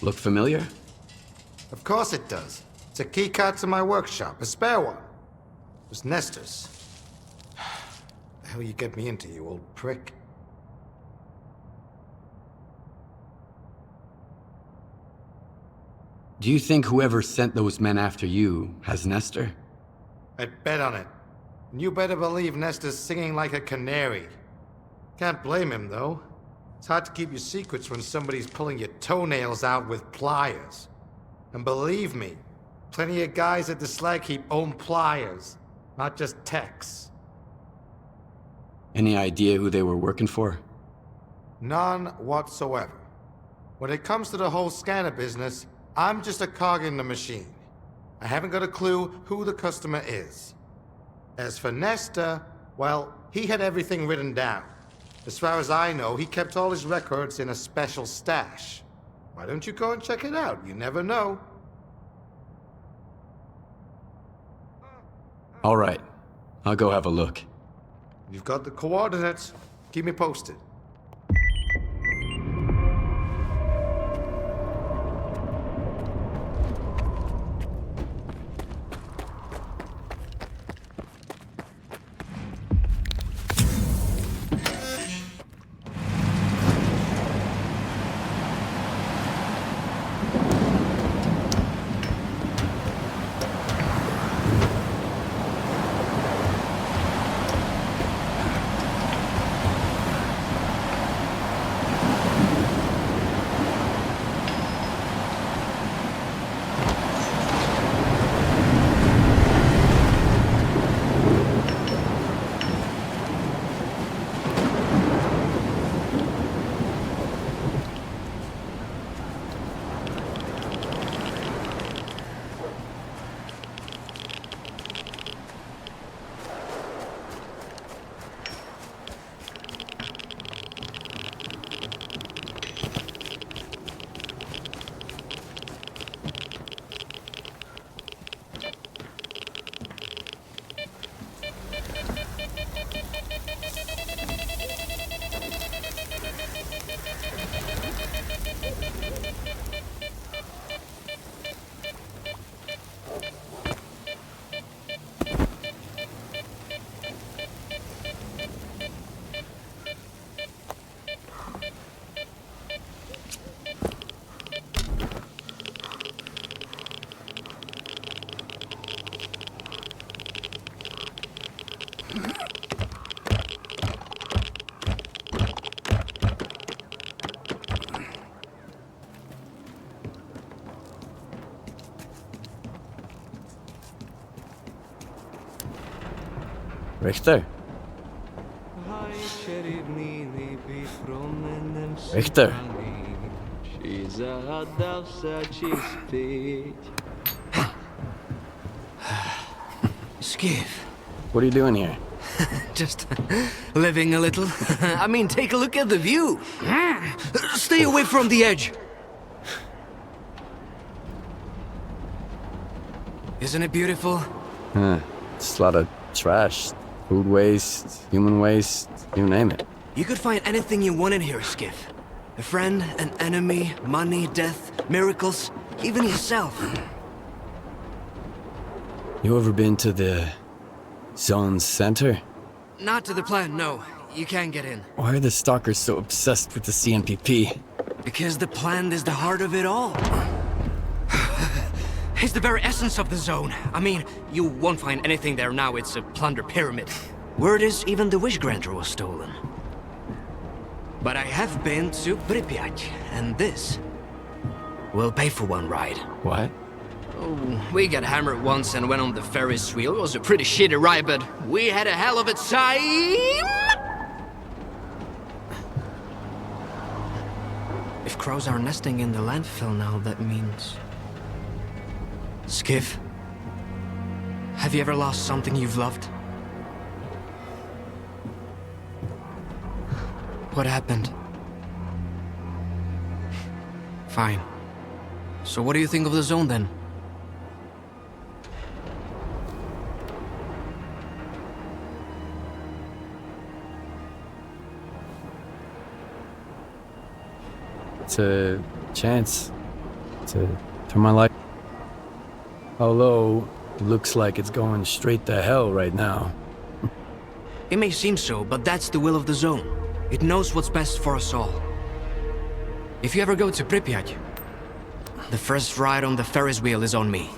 Look familiar? Of course it does. It's a keycard to my workshop, a spare one. It was Nestor's. The hell you get me into, you old prick? Do you think whoever sent those men after you has Nestor? I'd bet on it. And you better believe Nestor's singing like a canary. Can't blame him, though. It's hard to keep your secrets when somebody's pulling your toenails out with pliers. And believe me, plenty of guys at the slag heap own pliers, not just techs. Any idea who they were working for? None whatsoever. When it comes to the whole scanner business, I'm just a cog in the machine. I haven't got a clue who the customer is. As for Nestor, well, he had everything written down. As far as I know, he kept all his records in a special stash. Why don't you go and check it out? You never know. All right. I'll go have a look. You've got the coordinates. Keep me posted. Richter? Richter? Skiff. What are you doing here? Just living a little. I mean, take a look at the view. Stay away from the edge. Isn't it beautiful? It's a lot of trash. Food waste, human waste, you name it. You could find anything you want in here, Skiff. A friend, an enemy, money, death, miracles, even yourself. You ever been to the Zone's center? Not to the plant, no. You can't get in. Why are the stalkers so obsessed with the CNPP? Because the plant is the heart of it all. It's the very essence of the zone. I mean, you won't find anything there now. It's a plunder pyramid. Word is even the wish granter was stolen. But I have been to Pripyat, and this will pay for one ride. What? Oh, we got hammered once and went on the Ferris wheel. It was a pretty shitty ride, but we had a hell of a time! If crows are nesting in the landfill now, that means... Skiff, have you ever lost something you've loved? What happened? Fine. So what do you think of the zone then? It's a chance to turn my life. Although, it looks like it's going straight to hell right now. It may seem so, but that's the will of the zone. It knows what's best for us all. If you ever go to Pripyat, the first ride on the Ferris wheel is on me.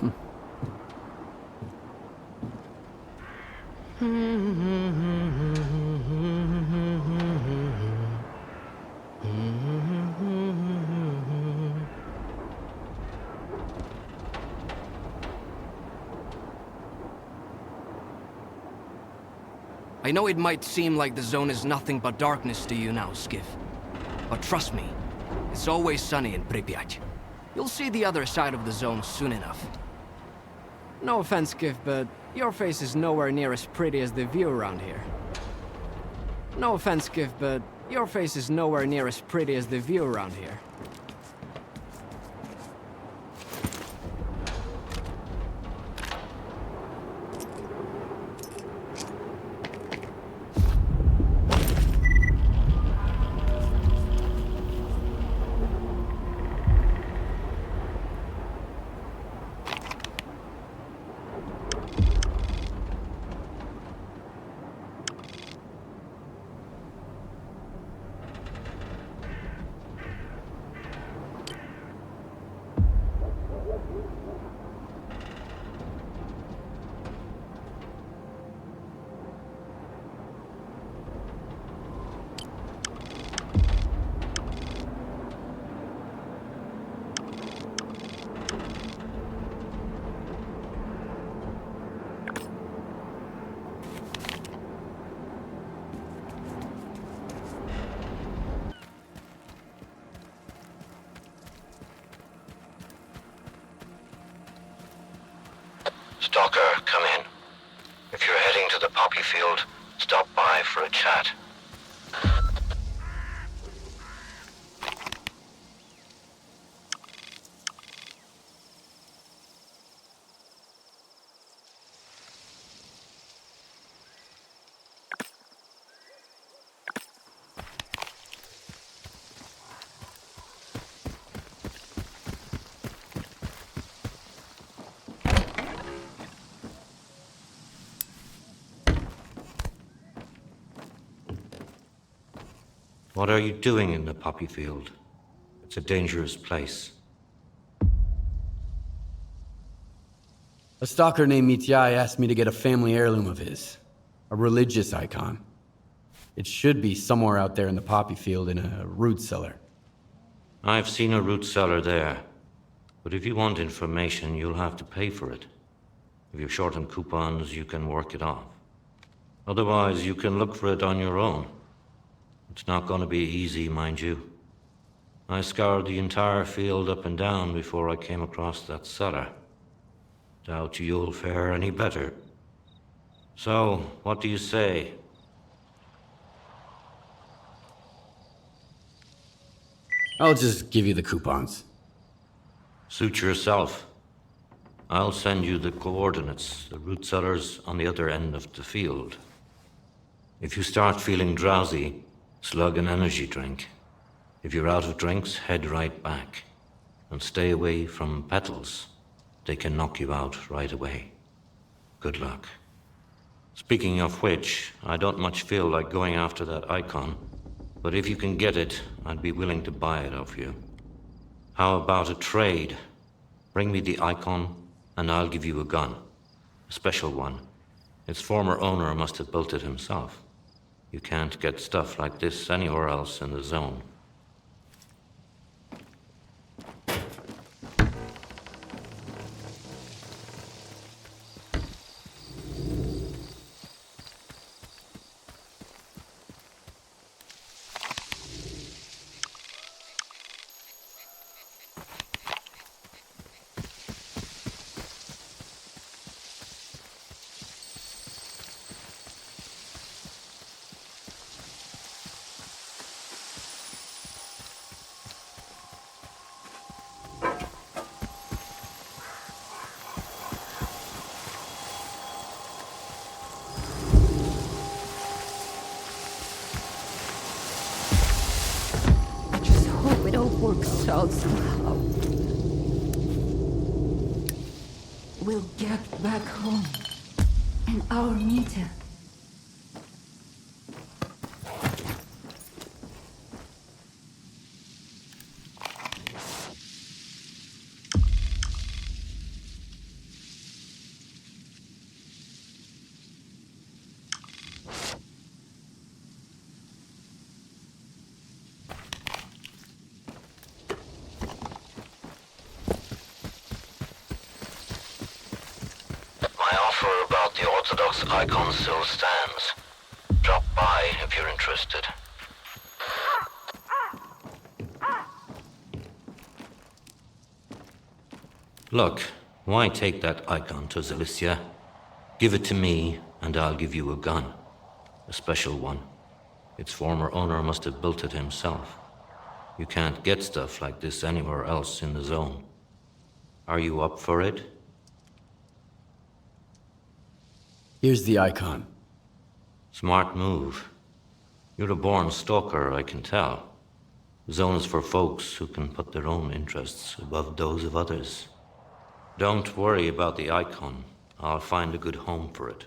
I know it might seem like the zone is nothing but darkness to you now, Skiff. But trust me, it's always sunny in Pripyat. You'll see the other side of the zone soon enough. No offense, Skiff, but your face is nowhere near as pretty as the view around here. No offense, Skiff, but your face is nowhere near as pretty as the view around here. Stalker, come in. If you're heading to the poppy field, stop by for a chat. What are you doing in the poppy field? It's a dangerous place. A stalker named Mityai asked me to get a family heirloom of his. A religious icon. It should be somewhere out there in the poppy field in a root cellar. I've seen a root cellar there. But if you want information, you'll have to pay for it. If you're short on coupons, you can work it off. Otherwise, you can look for it on your own. It's not going to be easy, mind you. I scoured the entire field up and down before I came across that cellar. Doubt you'll fare any better. So, what do you say? I'll just give you the coupons. Suit yourself. I'll send you the coordinates. The root cellar's on the other end of the field. If you start feeling drowsy, slug an energy drink. If you're out of drinks, head right back. And stay away from petals. They can knock you out right away. Good luck. Speaking of which, I don't much feel like going after that icon. But if you can get it, I'd be willing to buy it off you. How about a trade? Bring me the icon, and I'll give you a gun. A special one. Its former owner must have built it himself. You can't get stuff like this anywhere else in the zone. works out somehow. We'll get back home. And our meter. Icon still stands. Drop by if you're interested. Look, why take that icon to Zalicia? Give it to me, and I'll give you a gun. A special one. Its former owner must have built it himself. You can't get stuff like this anywhere else in the zone. Are you up for it? Here's the icon. Smart move. You're a born stalker, I can tell. The zone is for folks who can put their own interests above those of others. Don't worry about the icon. I'll find a good home for it.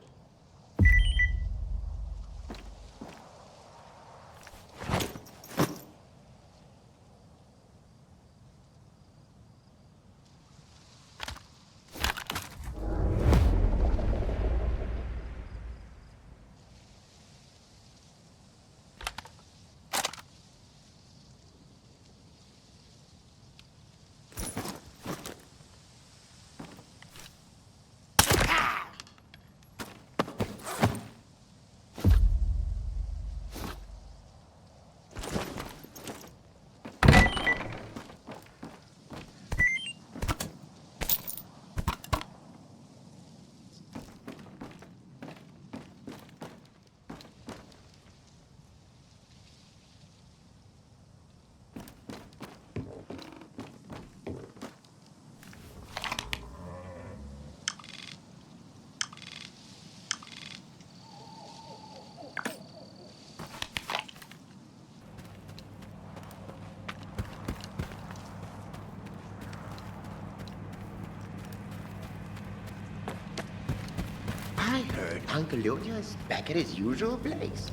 I heard Uncle Lydia's back at his usual place.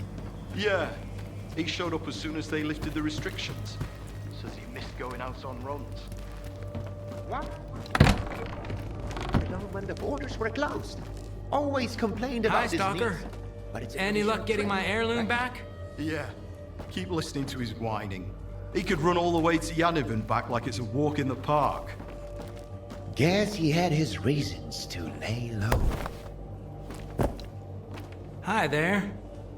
Yeah, he showed up as soon as they lifted the restrictions. Says he missed going out on runs. What? When the borders were closed. Always complained about his Stalker. needs. But it's Any luck getting my heirloom back? Yeah, keep listening to his whining. He could run all the way to Yaniv and back like it's a walk in the park. Guess he had his reasons to lay low. Hi there.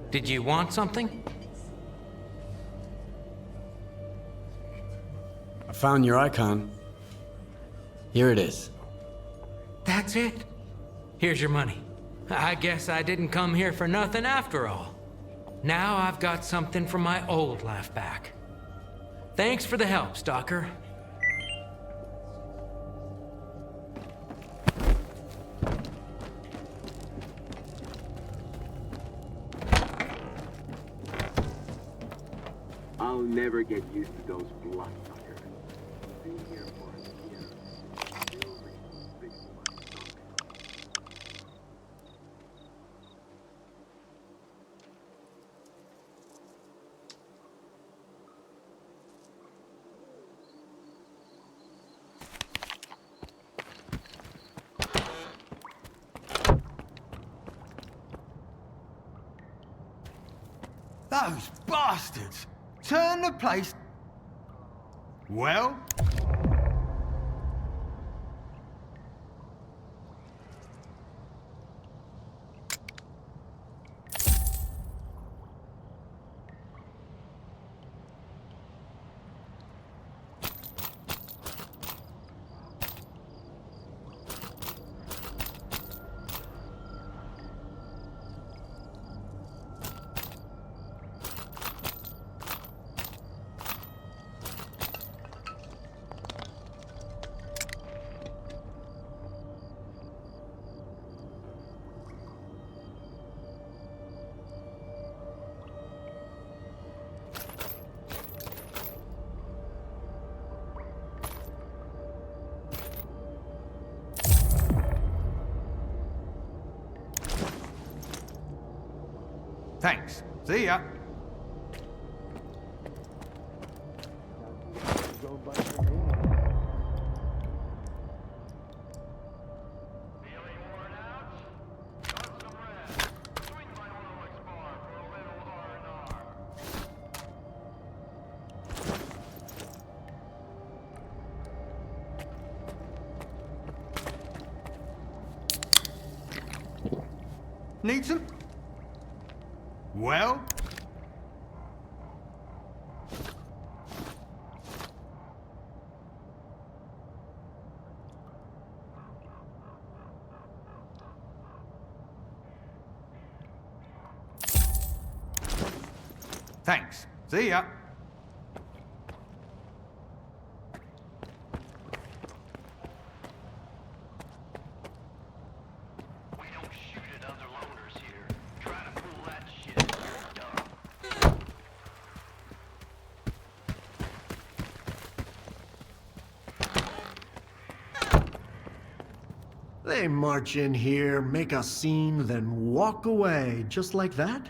Did you want something? I found your icon. Here it is. That's it? Here's your money. I guess I didn't come here for nothing after all. Now I've got something from my old life back. Thanks for the help, Stalker. I'll never get used to those bloodsuckers. Being here for a year, still reading big blood suckers. Those bastards! Turn the place... Well? Thanks. See ya. Need some? Well? Thanks. See ya. They march in here, make a scene, then walk away, just like that?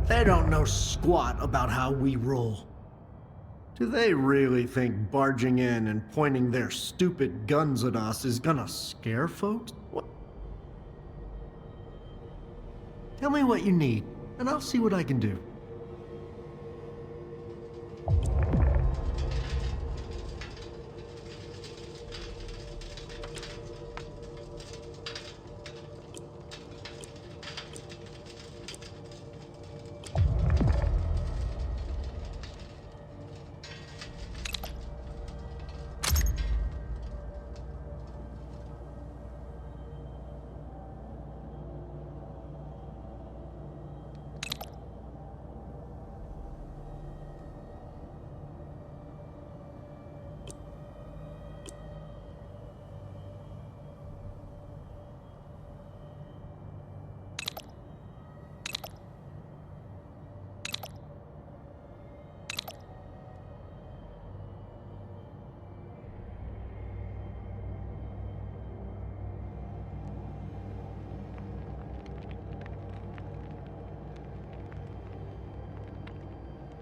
They don't know squat about how we roll. Do they really think barging in and pointing their stupid guns at us is gonna scare folks? What? Tell me what you need, and I'll see what I can do.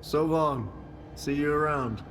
So long. See you around.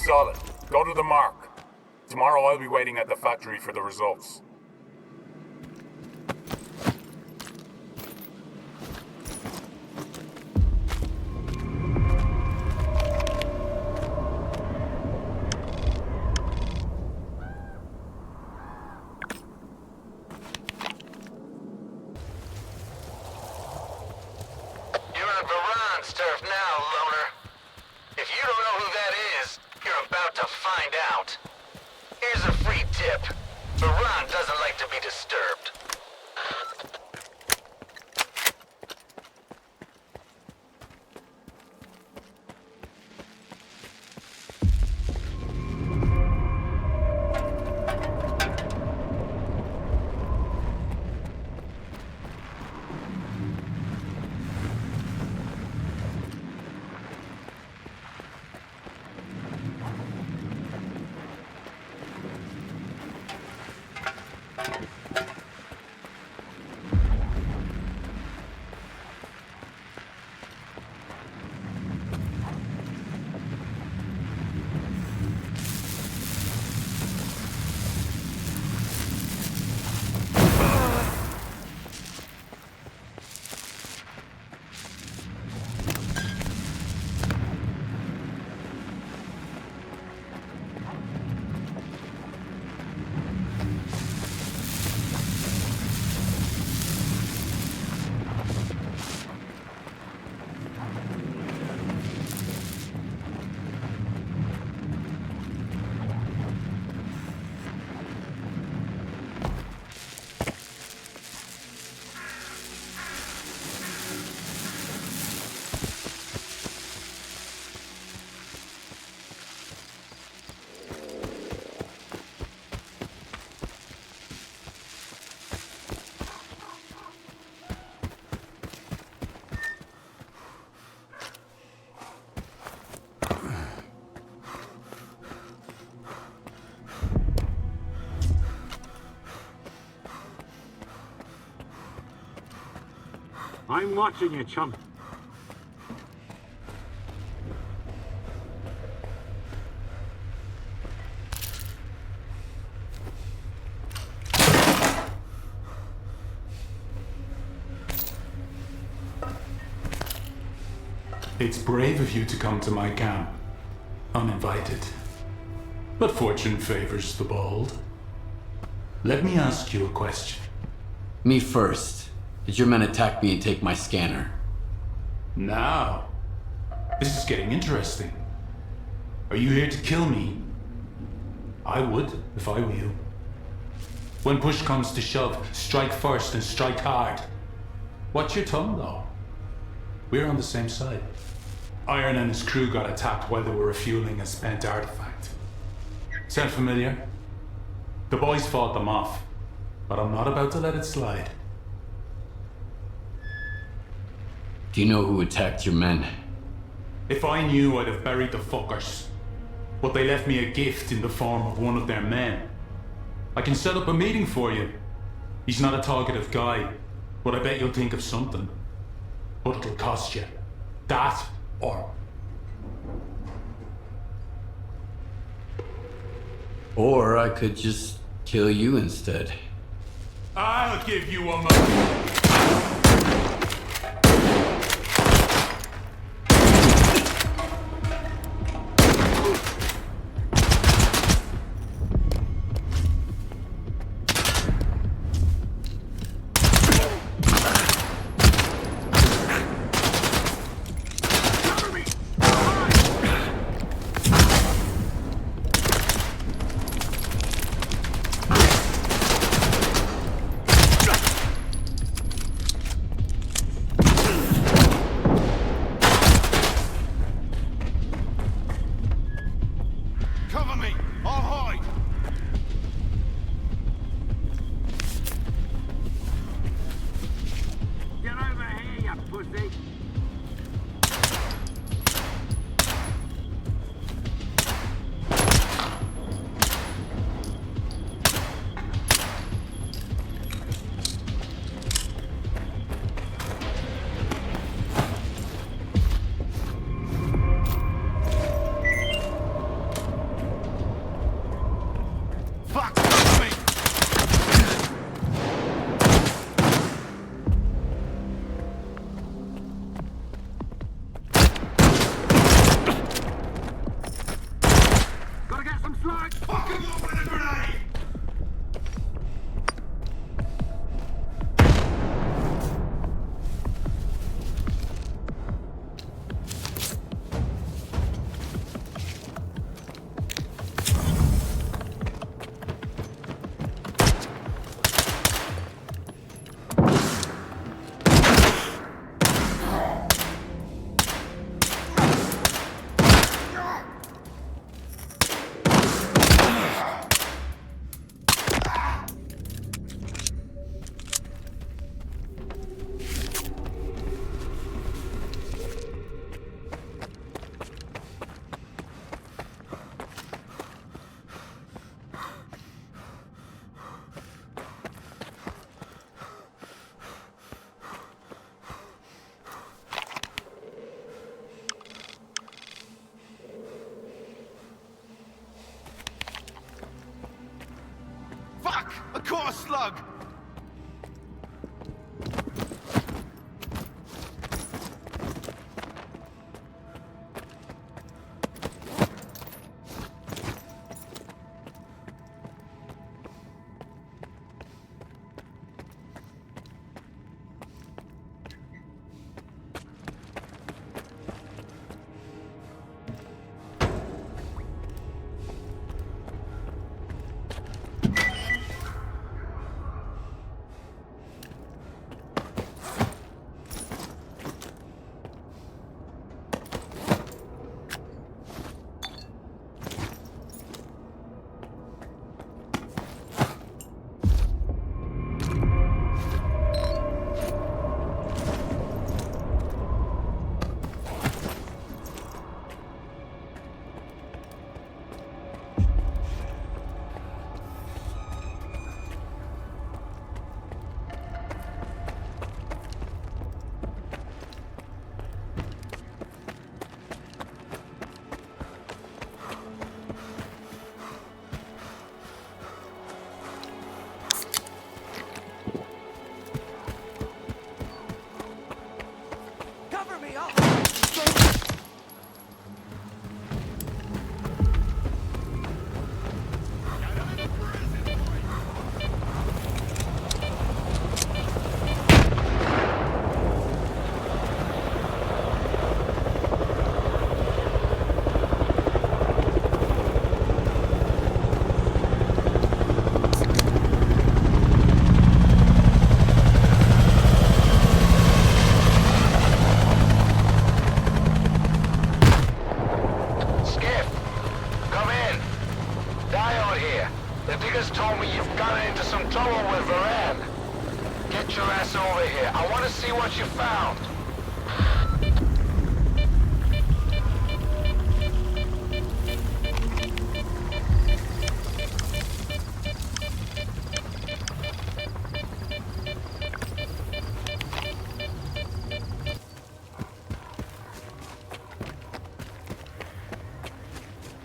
Solid. Go to the mark. Tomorrow I'll be waiting at the factory for the results. I'm watching you, chump. It's brave of you to come to my camp, uninvited. But fortune favors the bold. Let me ask you a question. Me first. Did your men attack me and take my scanner? Now, this is getting interesting. Are you here to kill me? I would, if I were you. When push comes to shove, strike first and strike hard. Watch your tongue, though. We're on the same side. Iron and his crew got attacked while they were refueling a spent artifact. Sound familiar? The boys fought them off, but I'm not about to let it slide. Do you know who attacked your men? If I knew, I'd have buried the fuckers. But they left me a gift in the form of one of their men. I can set up a meeting for you. He's not a talkative guy, but I bet you'll think of something. But it'll cost you. That, or... Or I could just kill you instead. I'll give you a moment. got a slug!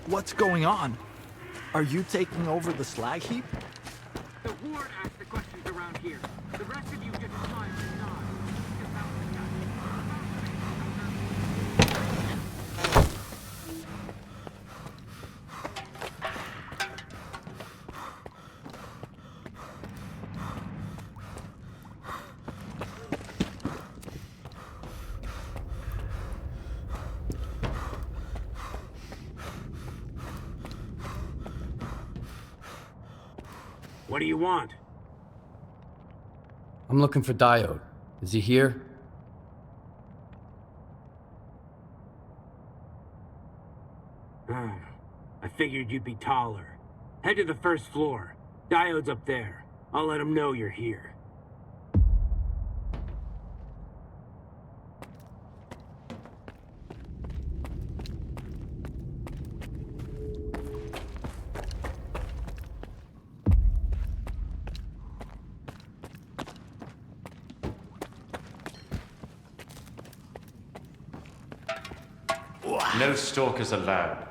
What's going on? Are you taking over the slag heap? The ward asked the questions around here. The rest of you just smile and nod. What do you want? I'm looking for Diode. Is he here? I figured you'd be taller. Head to the first floor. Diode's up there. I'll let him know you're here. No stalkers allowed.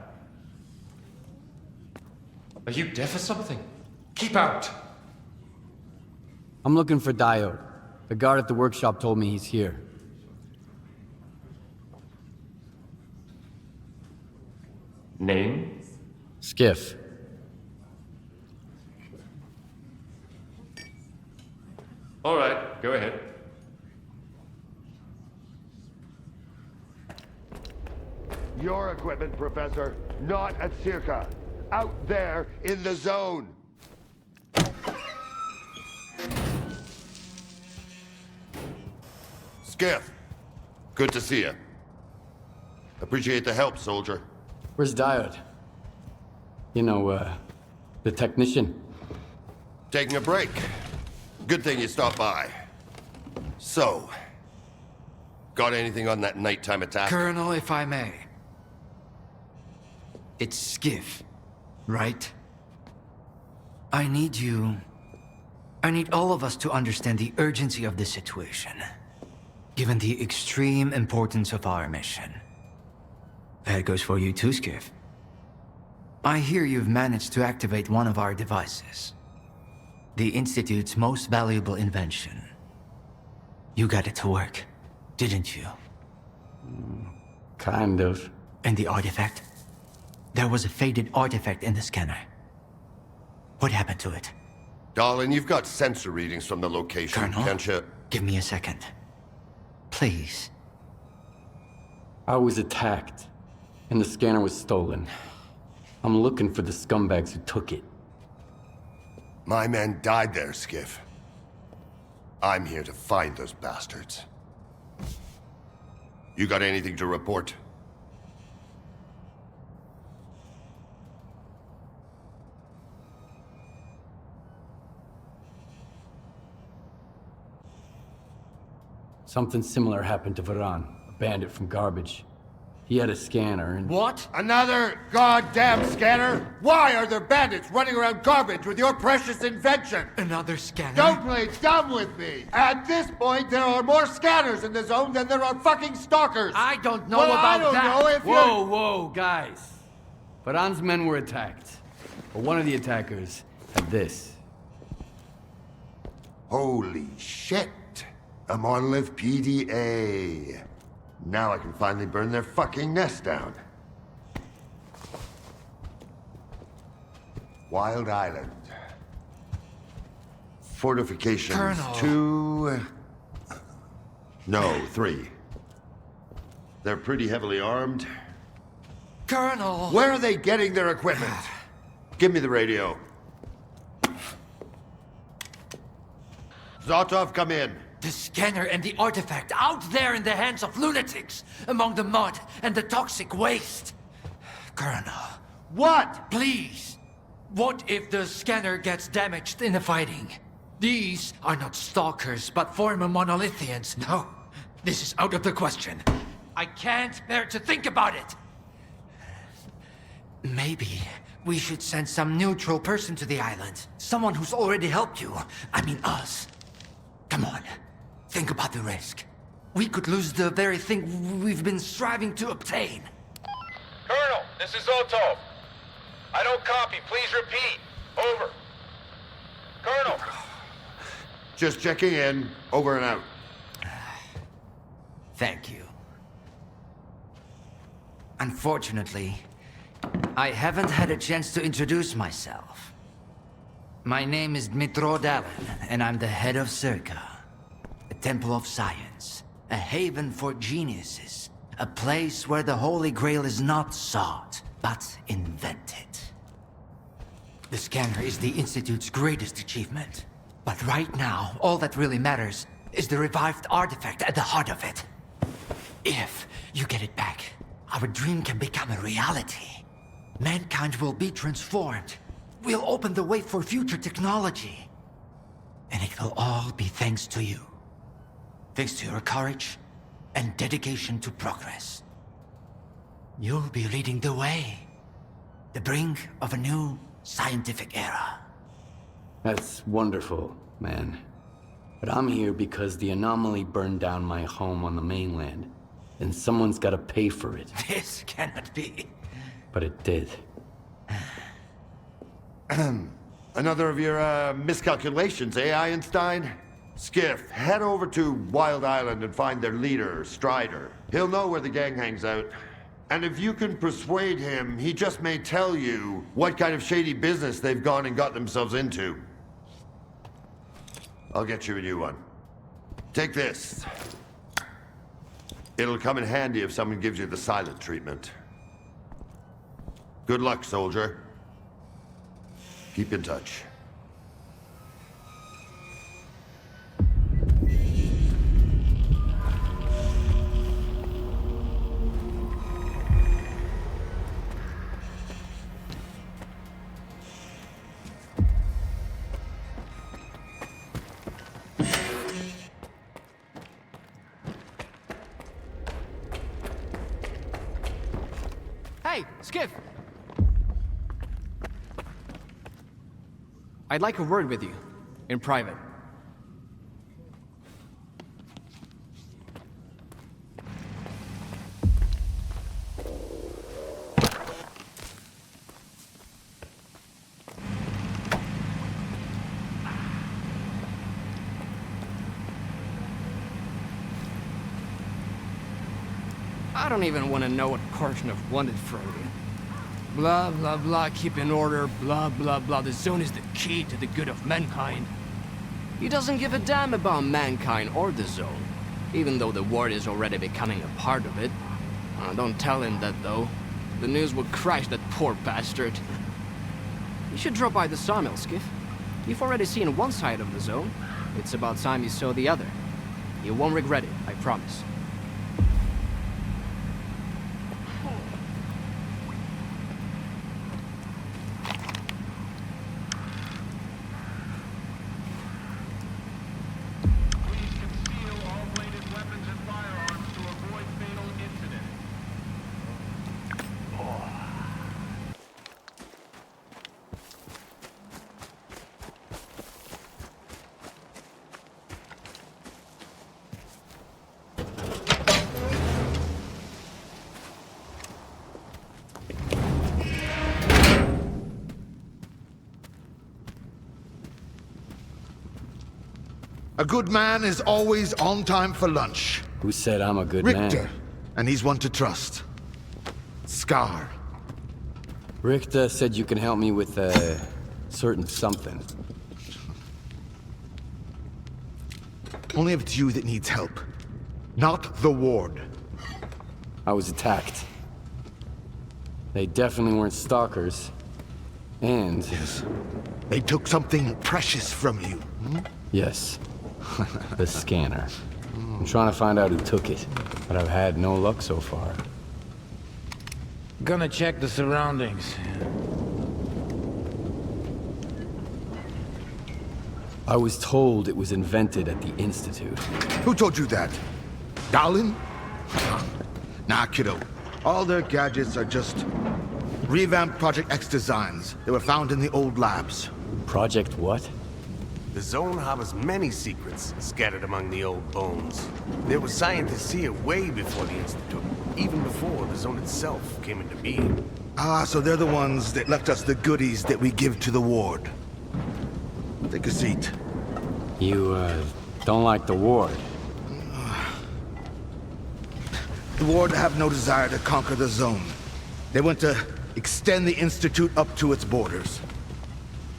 Are you deaf or something? Keep out! I'm looking for Diode. The guard at the workshop told me he's here. Name? Skiff. All right, go ahead. Your equipment, Professor, not at S.T.A.L.K.E.R. Out there in the zone. Skiff, good to see you. Appreciate the help, soldier. Where's Diode? You know, the technician. Taking a break. Good thing you stopped by. So, got anything on that nighttime attack? Colonel, if I may. It's Skiff, right? I need all of us to understand the urgency of the situation, given the extreme importance of our mission. That goes for you too, Skiff. I hear you've managed to activate one of our devices. The Institute's most valuable invention. You got it to work, didn't you? Kind of. And the artifact? There was a faded artifact in the scanner. What happened to it? Darling, you've got sensor readings from the location, Colonel, can't you? give me a second. Please. I was attacked, and the scanner was stolen. I'm looking for the scumbags who took it. My men died there, Skiff. I'm here to find those bastards. You got anything to report? Something similar happened to Varan, a bandit from Garbage. He had a scanner and... What? Another goddamn scanner? Why are there bandits running around Garbage with your precious invention? Another scanner? Don't play dumb with me! At this point, there are more scanners in the zone than there are fucking stalkers! I don't know well, about I don't that! know if Whoa, guys. Varan's men were attacked. But one of the attackers had this. Holy shit! A monolith PDA. Now I can finally burn their fucking nest down. Wild Island. Fortifications Colonel. 2... No, 3. They're pretty heavily armed. Colonel! Where are they getting their equipment? Give me the radio. Zotov, come in. The scanner and the artifact out there in the hands of lunatics, among the mud and the toxic waste. Colonel. What? Please. What if the scanner gets damaged in the fighting? These are not stalkers, but former monolithians. No, this is out of the question. I can't bear to think about it. Maybe we should send some neutral person to the island. Someone who's already helped you. I mean us. Come on. Think about the risk. We could lose the very thing we've been striving to obtain. Colonel, this is Zotov. I don't copy. Please repeat. Over. Colonel. Just checking in. Over and out. Thank you. Unfortunately, I haven't had a chance to introduce myself. My name is Dmitro Dalin, and I'm the head of S.T.A.L.K.E.R. A temple of science, a haven for geniuses, a place where the Holy Grail is not sought, but invented. The scanner is the Institute's greatest achievement. But right now, all that really matters is the revived artifact at the heart of it. If you get it back, our dream can become a reality. Mankind will be transformed. We'll open the way for future technology. And it will all be thanks to you. Thanks to your courage and dedication to progress. You'll be leading the way. The brink of a new scientific era. That's wonderful, man. But I'm here because the anomaly burned down my home on the mainland, and someone's gotta pay for it. This cannot be. But it did. Another of your miscalculations, eh, Einstein? Skiff, head over to Wild Island and find their leader, Strider. He'll know where the gang hangs out. And if you can persuade him, he just may tell you what kind of shady business they've gone and got themselves into. I'll get you a new one. Take this. It'll come in handy if someone gives you the silent treatment. Good luck, soldier. Keep in touch. Hey, Skiff! I'd like a word with you, in private. I don't even want to know what Korshunov wanted from you. Blah, blah, blah, keep in order, blah, blah, blah. The zone is the key to the good of mankind. He doesn't give a damn about mankind or the zone, even though the world is already becoming a part of it. Don't tell him that, though. The news will crush that poor bastard. You should drop by the sawmill, Skiff. You've already seen one side of the zone. It's about time you saw the other. You won't regret it, I promise. A good man is always on time for lunch. Who said I'm a good man? Richter, and he's one to trust. Scar. Richter said you can help me with a certain something. Only if it's you that needs help, not the ward. I was attacked. They definitely weren't stalkers. And... Yes. They took something precious from you. Yes. The scanner. I'm trying to find out who took it, but I've had no luck so far. Gonna check the surroundings. I was told it was invented at the Institute. Who told you that? Darlin? Nah, kiddo. All their gadgets are just revamped Project X designs. They were found in the old labs. Project what? The zone harbors many secrets scattered among the old bones. There were scientists here way before the Institute, even before the zone itself came into being. Ah, so they're the ones that left us the goodies that we give to the ward. Take a seat. You, don't like the ward? The ward have no desire to conquer the zone. They want to extend the Institute up to its borders.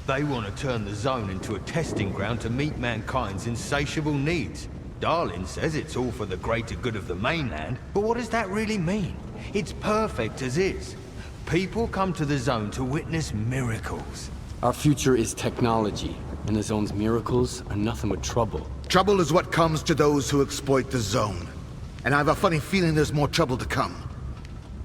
They want to turn the zone into a testing ground to meet mankind's insatiable needs. Darlin says it's all for the greater good of the mainland, but what does that really mean? It's perfect as is. People come to the zone to witness miracles. Our future is technology, and the zone's miracles are nothing but trouble. Trouble is what comes to those who exploit the zone. And I have a funny feeling there's more trouble to come.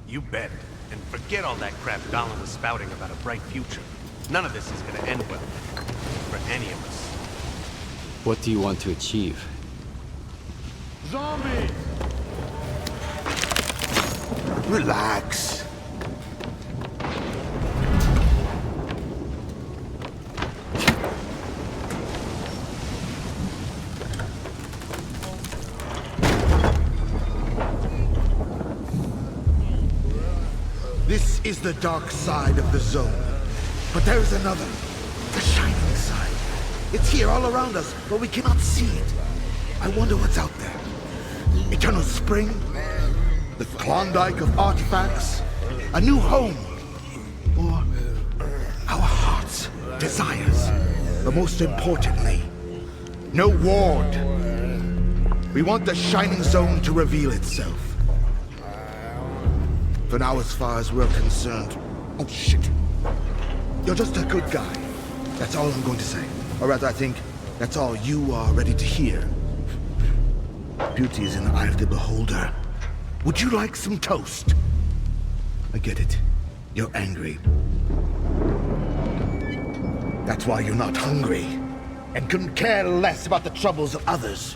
You bet. And forget all that crap Darlin was spouting about a bright future. None of this is gonna end well. For any of us. What do you want to achieve? Zombies! Relax. This is the dark side of the zone. But there is another, the shining side. It's here all around us, but we cannot see it. I wonder what's out there. Eternal spring, the Klondike of artifacts, a new home, or our hearts' desires. But most importantly, no ward. We want the shining zone to reveal itself. For now, as far as we're concerned, oh shit. You're just a good guy. That's all I'm going to say. Or rather, I think that's all you are ready to hear. Beauty is in the eye of the beholder. Would you like some toast? I get it. You're angry. That's why you're not hungry. And couldn't care less about the troubles of others.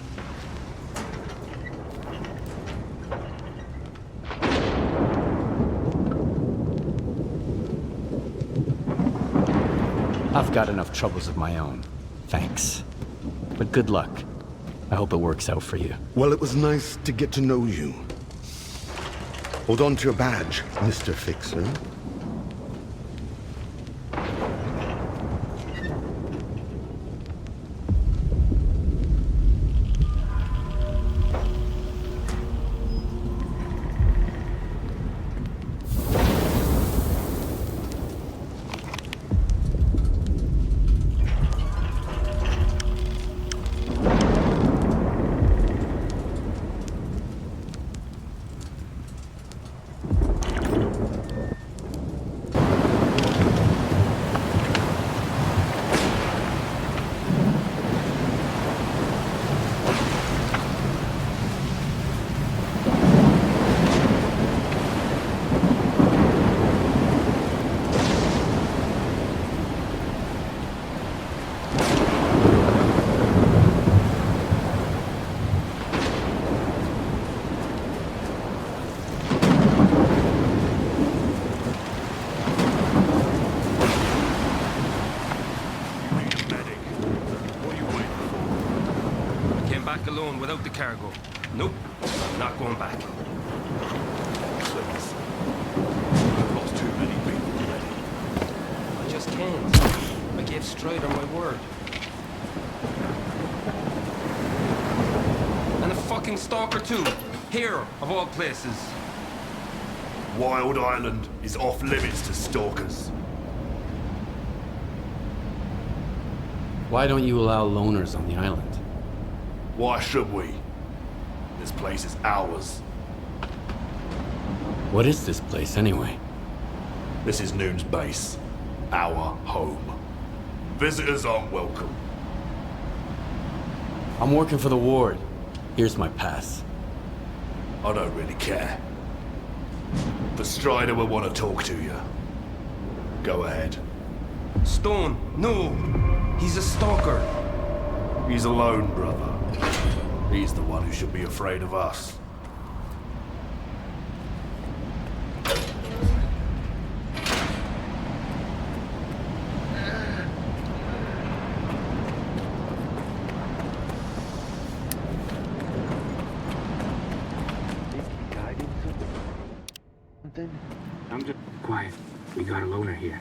I've got enough troubles of my own. Thanks. But good luck. I hope it works out for you. Well, it was nice to get to know you. Hold on to your badge, Mr. Fixer. out the cargo. Nope, I'm not going back. Please. I've lost too many people already. I just can't. I gave Strider my word. And a fucking stalker too. Here, of all places. Wild Island is off limits to stalkers. Why don't you allow loners on the island? Why should we? This place is ours. What is this place, anyway? This is Noon's base. Our home. Visitors aren't welcome. I'm working for the ward. Here's my pass. I don't really care. But Strider will want to talk to you. Go ahead. Stone, no! He's a stalker. He's alone, brother. He's the one who should be afraid of us. I'm just quiet. We got a loner here.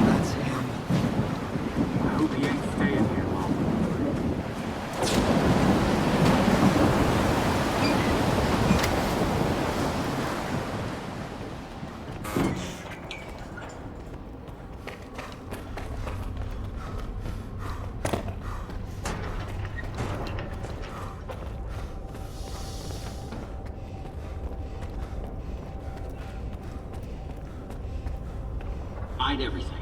That's him. I hope he ain't staying here long. Hide everything.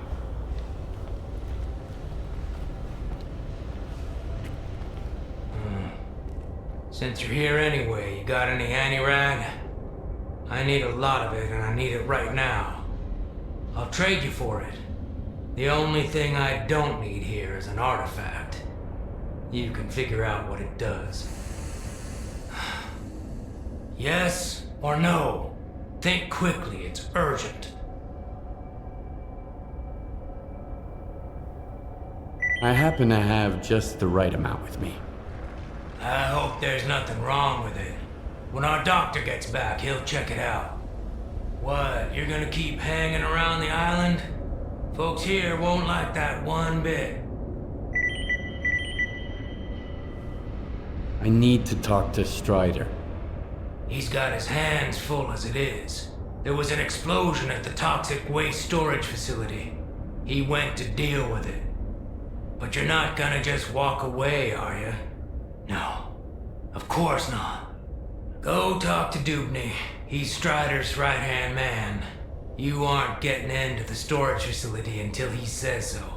Since you're here anyway, you got any anti-rag? I need a lot of it, and I need it right now. I'll trade you for it. The only thing I don't need here is an artifact. You can figure out what it does. Yes or no? Think quickly, it's urgent. I happen to have just the right amount with me. I hope there's nothing wrong with it. When our doctor gets back, he'll check it out. What, you're gonna keep hanging around the island? Folks here won't like that one bit. I need to talk to Strider. He's got his hands full as it is. There was an explosion at the toxic waste storage facility. He went to deal with it. But you're not gonna just walk away, are you? No, of course not. Go talk to Dubny. He's Strider's right-hand man. You aren't getting into the storage facility until he says so.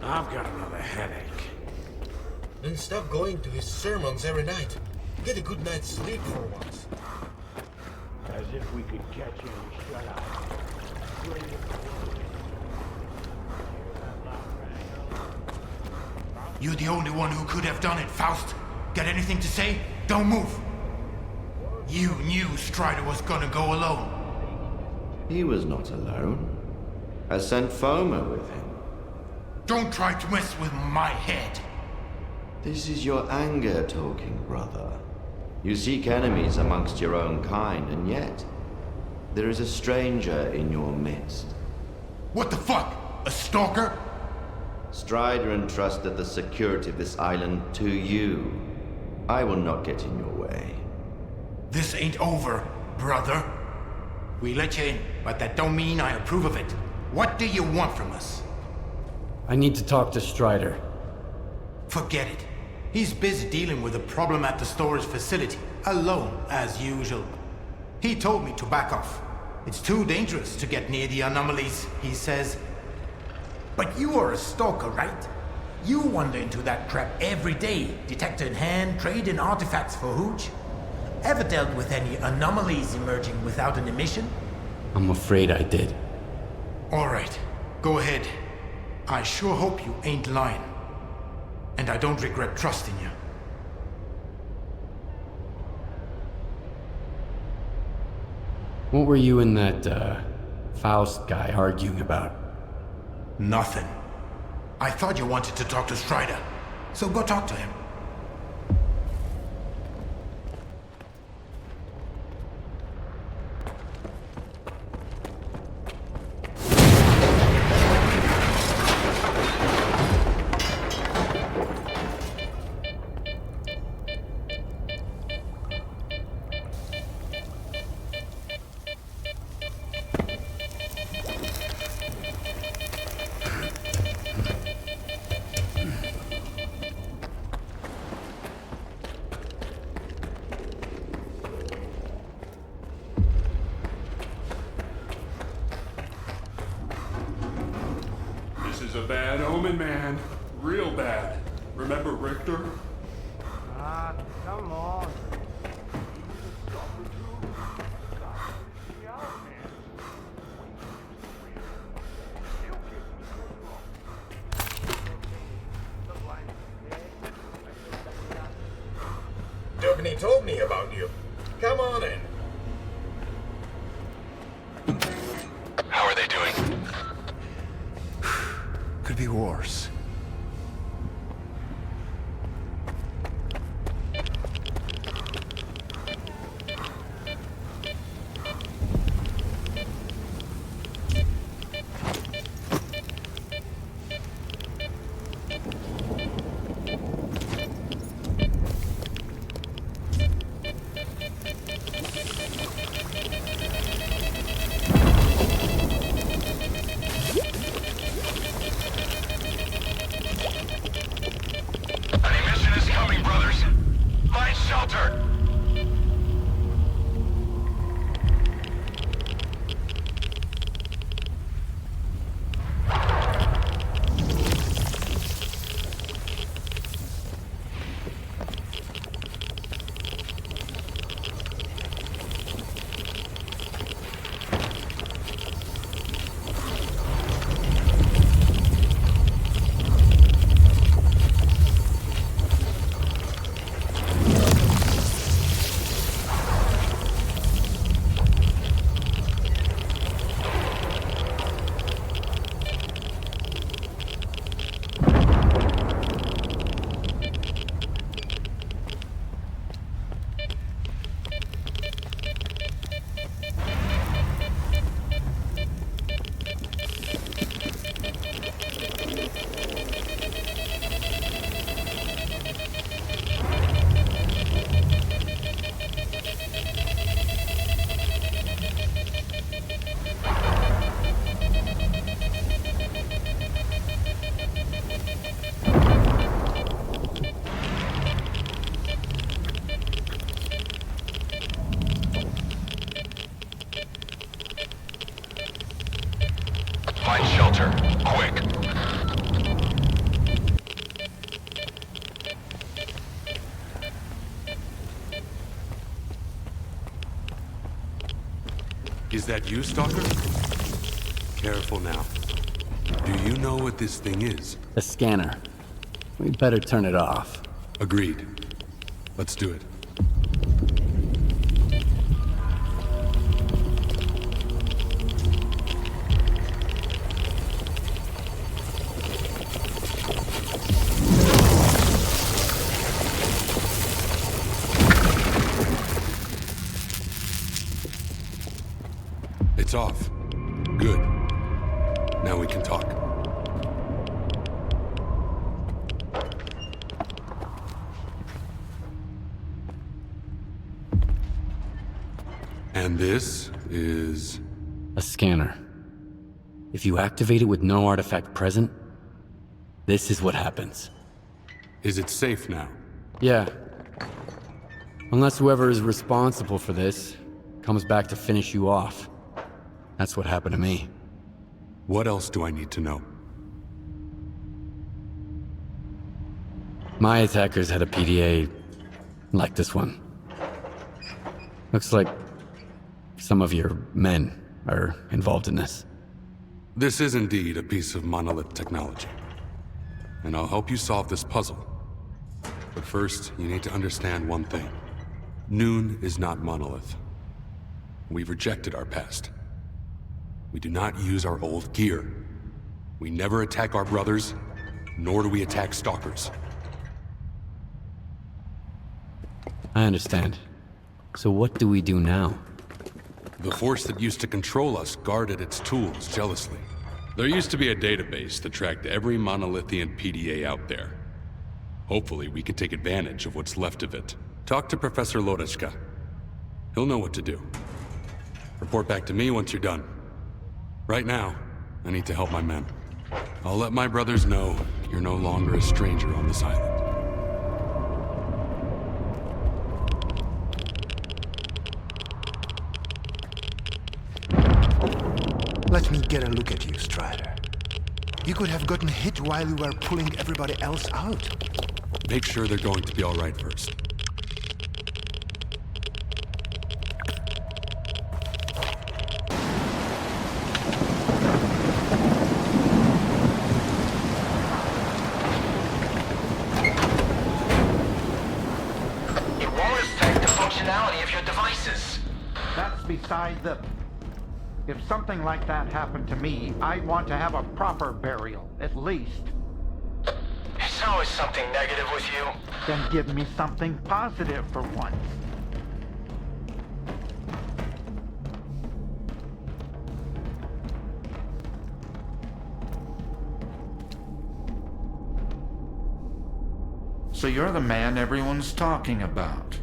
I've got another headache. Then stop going to his sermons every night. Get a good night's sleep for once. As if we could catch him shut up. You're the only one who could have done it, Faust. Got anything to say? Don't move. You knew Strider was gonna go alone. He was not alone. I sent Foma with him. Don't try to mess with my head. This is your anger talking, brother. You seek enemies amongst your own kind, and yet there is a stranger in your midst. What the fuck? A stalker? Strider entrusted the security of this island to you. I will not get in your way. This ain't over, brother. We let you in, but that don't mean I approve of it. What do you want from us? I need to talk to Strider. Forget it. He's busy dealing with a problem at the storage facility, alone as usual. He told me to back off. It's too dangerous to get near the anomalies, he says. But you are a stalker, right? You wander into that trap every day, detector in hand, trading artifacts for hooch. Ever dealt with any anomalies emerging without an emission? I'm afraid I did. Alright, go ahead. I sure hope you ain't lying. And I don't regret trusting you. What were you and that, Faust guy arguing about? Nothing. I thought you wanted to talk to Strider, so go talk to him. This is a bad omen, man. Real bad. Remember Richter? Ah, come on. Dugney told me about you. Come on in. How are they doing? Could be worse. Find shelter, quick. Is that you, Stalker? Careful now. Do you know what this thing is? A scanner. We'd better turn it off. Agreed. Let's do it. It's off. Good. Now we can talk. And this is... a scanner. If you activate it with no artifact present, this is what happens. Is it safe now? Yeah. Unless whoever is responsible for this comes back to finish you off. That's what happened to me. What else do I need to know? My attackers had a PDA like this one. Looks like some of your men are involved in this. This is indeed a piece of monolith technology. And I'll help you solve this puzzle. But first, you need to understand one thing. Noon is not monolith. We've rejected our past. We do not use our old gear. We never attack our brothers, nor do we attack stalkers. I understand. So what do we do now? The force that used to control us guarded its tools jealously. There used to be a database that tracked every monolithian PDA out there. Hopefully we can take advantage of what's left of it. Talk to Professor Loreczka. He'll know what to do. Report back to me once you're done. Right now, I need to help my men. I'll let my brothers know you're no longer a stranger on this island. Let me get a look at you, Strider. You could have gotten hit while you were pulling everybody else out. Make sure they're going to be all right first. It won't affect the functionality of your devices. That's beside the... If something like that happened to me, I'd want to have a proper burial, at least. It's always something negative with you. Then give me something positive for once. So you're the man everyone's talking about.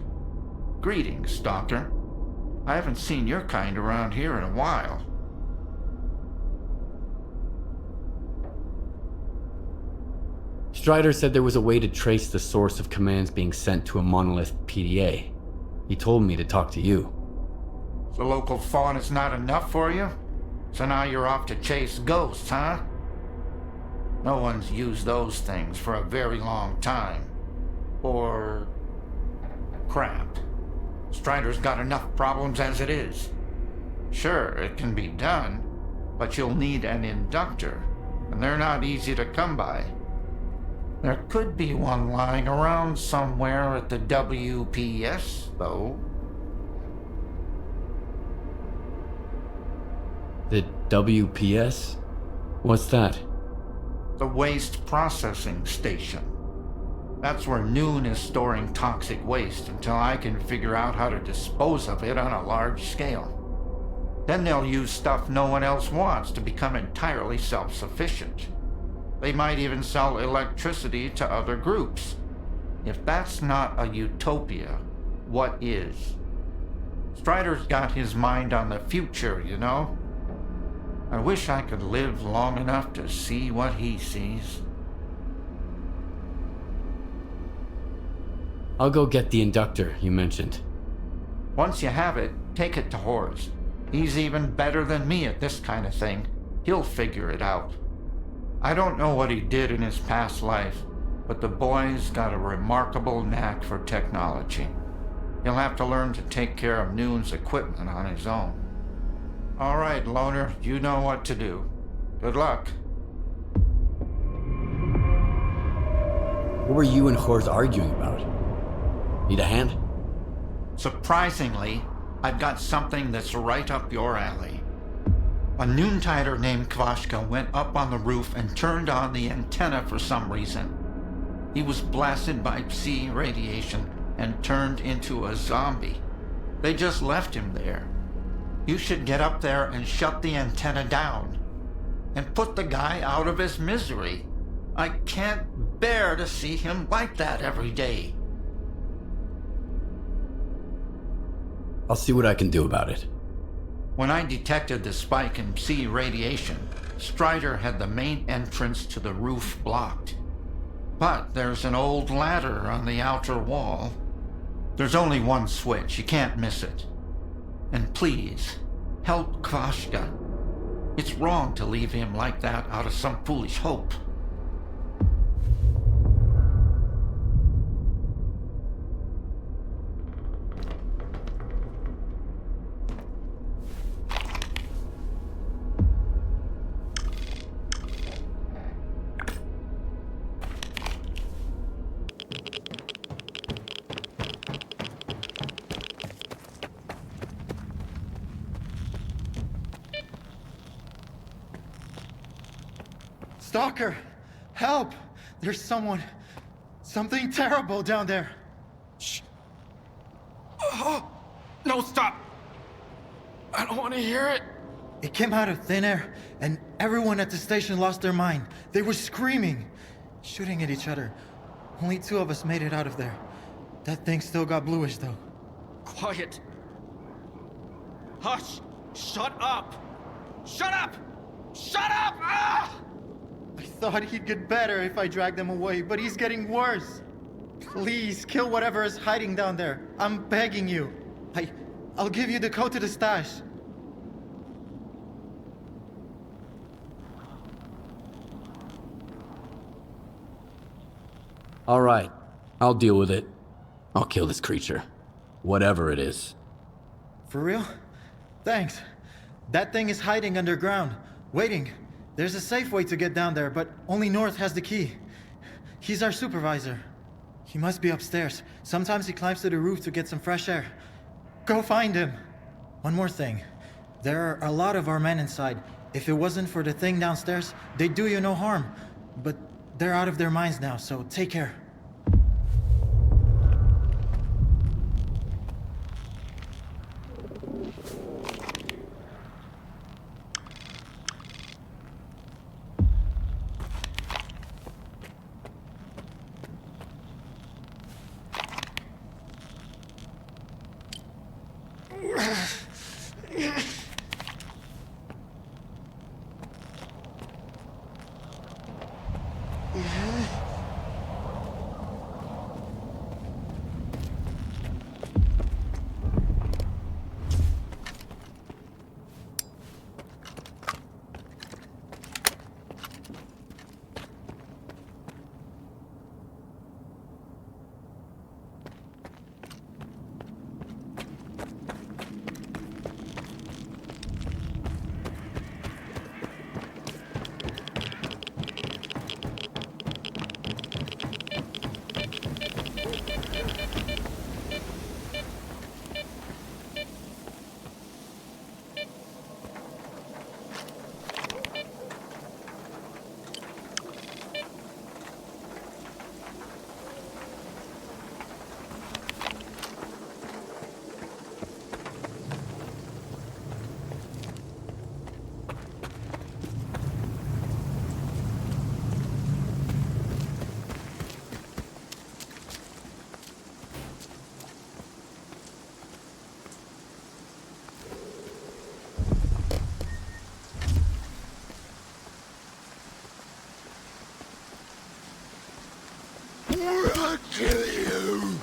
Greetings, Stalker. I haven't seen your kind around here in a while. Strider said there was a way to trace the source of commands being sent to a monolith PDA. He told me to talk to you. The local fawn is not enough for you? So now you're off to chase ghosts, huh? No one's used those things for a very long time. Or... crap. Strider's got enough problems as it is. Sure, it can be done, but you'll need an inductor, and they're not easy to come by. There could be one lying around somewhere at the WPS, though. The WPS? What's that? The Waste Processing Station. That's where Noon is storing toxic waste until I can figure out how to dispose of it on a large scale. Then they'll use stuff no one else wants to become entirely self-sufficient. They might even sell electricity to other groups. If that's not a utopia, what is? Strider's got his mind on the future, you know? I wish I could live long enough to see what he sees. I'll go get the inductor you mentioned. Once you have it, take it to Horace. He's even better than me at this kind of thing. He'll figure it out. I don't know what he did in his past life, but the boy's got a remarkable knack for technology. He'll have to learn to take care of Noon's equipment on his own. All right, Loner, you know what to do. Good luck. What were you and Horace arguing about? Need a hand? Surprisingly, I've got something that's right up your alley. A Noontider named Kvashka went up on the roof and turned on the antenna for some reason. He was blasted by Psi radiation and turned into a zombie. They just left him there. You should get up there and shut the antenna down. And put the guy out of his misery. I can't bear to see him like that every day. I'll see what I can do about it. When I detected the spike in Psi radiation, Strider had the main entrance to the roof blocked. But there's an old ladder on the outer wall. There's only one switch, you can't miss it. And please, help Kvashka. It's wrong to leave him like that out of some foolish hope. Stalker! Help! There's something terrible down there. Shh. Oh, no, stop! I don't want to hear it. It came out of thin air, and everyone at the station lost their mind. They were screaming, shooting at each other. Only 2 of us made it out of there. That thing still got bluish, though. Quiet. Hush! Shut up! Shut up! Shut up! Ah! I thought he'd get better if I dragged him away, but he's getting worse. Please, kill whatever is hiding down there. I'm begging you. I'll give you the code to the stash. All right, I'll deal with it. I'll kill this creature. Whatever it is. For real? Thanks. That thing is hiding underground, waiting. There's a safe way to get down there, but only North has the key. He's our supervisor. He must be upstairs. Sometimes he climbs to the roof to get some fresh air. Go find him. One more thing. There are a lot of our men inside. If it wasn't for the thing downstairs, they'd do you no harm. But they're out of their minds now, so take care. I'll kill you!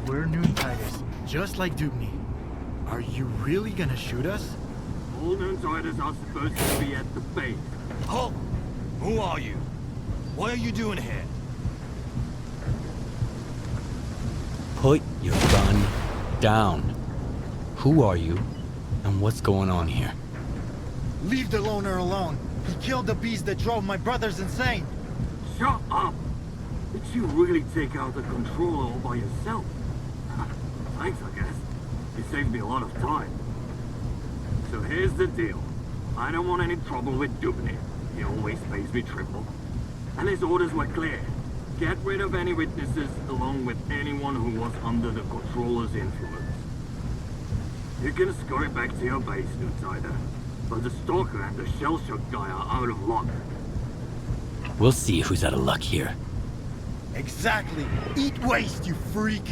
We're Noontiders, just like Dubny. Are you really gonna shoot us? All Noontiders are supposed to be at the base. Halt! Who are you? What are you doing here? Put your gun down. Who are you, and what's going on here? Leave the loner alone. He killed the beast that drove my brothers insane. Shut up! Did you really take out the controller all by yourself? Thanks, I guess. You saved me a lot of time. So here's the deal. I don't want any trouble with Dubny. He always pays me triple. And his orders were clear. Get rid of any witnesses, along with anyone who was under the controller's influence. You can scurry back to your base, Noontide. But the Stalker and the shell-shock guy are out of luck. We'll see who's out of luck here. Exactly. Eat waste, you freak!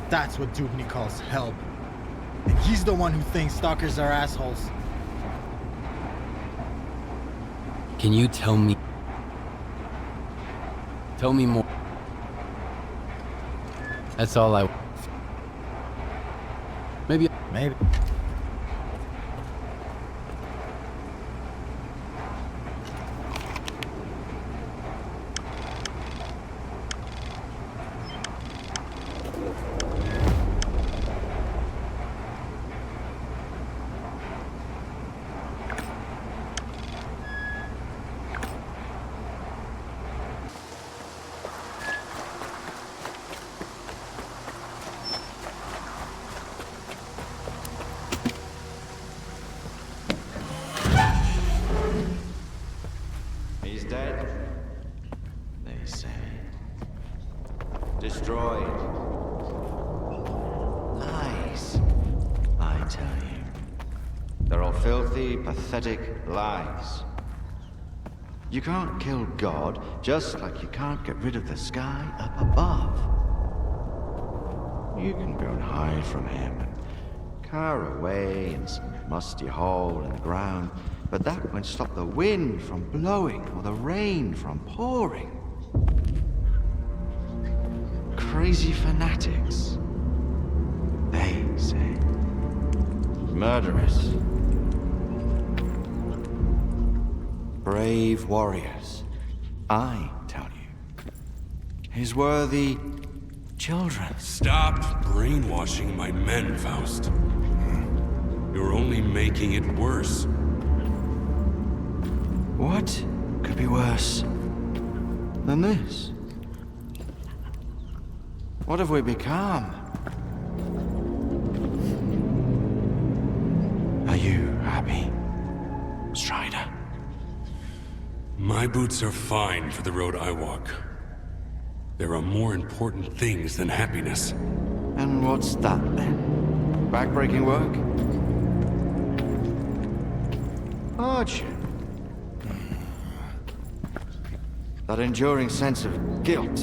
That's what Dubny calls help. And he's the one who thinks stalkers are assholes. Can you tell me more? That's all I... Maybe... They're all filthy, pathetic lies. You can't kill God, just like you can't get rid of the sky up above. You can go and hide from him and cower away in some musty hole in the ground, but that won't stop the wind from blowing or the rain from pouring. Crazy fanatics, they say. Murderers. Brave warriors, I tell you. His worthy children. Stop brainwashing my men, Faust. You're only making it worse. What could be worse than this? What have we become? Are you happy, Strider? My boots are fine for the road I walk. There are more important things than happiness. And what's that then? Backbreaking work? Hardship? That enduring sense of guilt.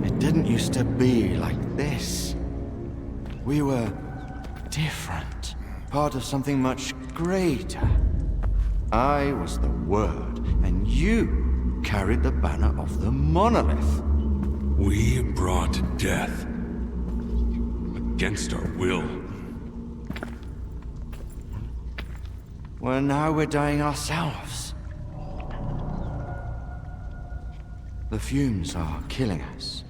It didn't used to be like this. We were different. Part of something much greater. I was the Word, and you carried the banner of the monolith. We brought death. Against our will. Well, now we're dying ourselves. The fumes are killing us.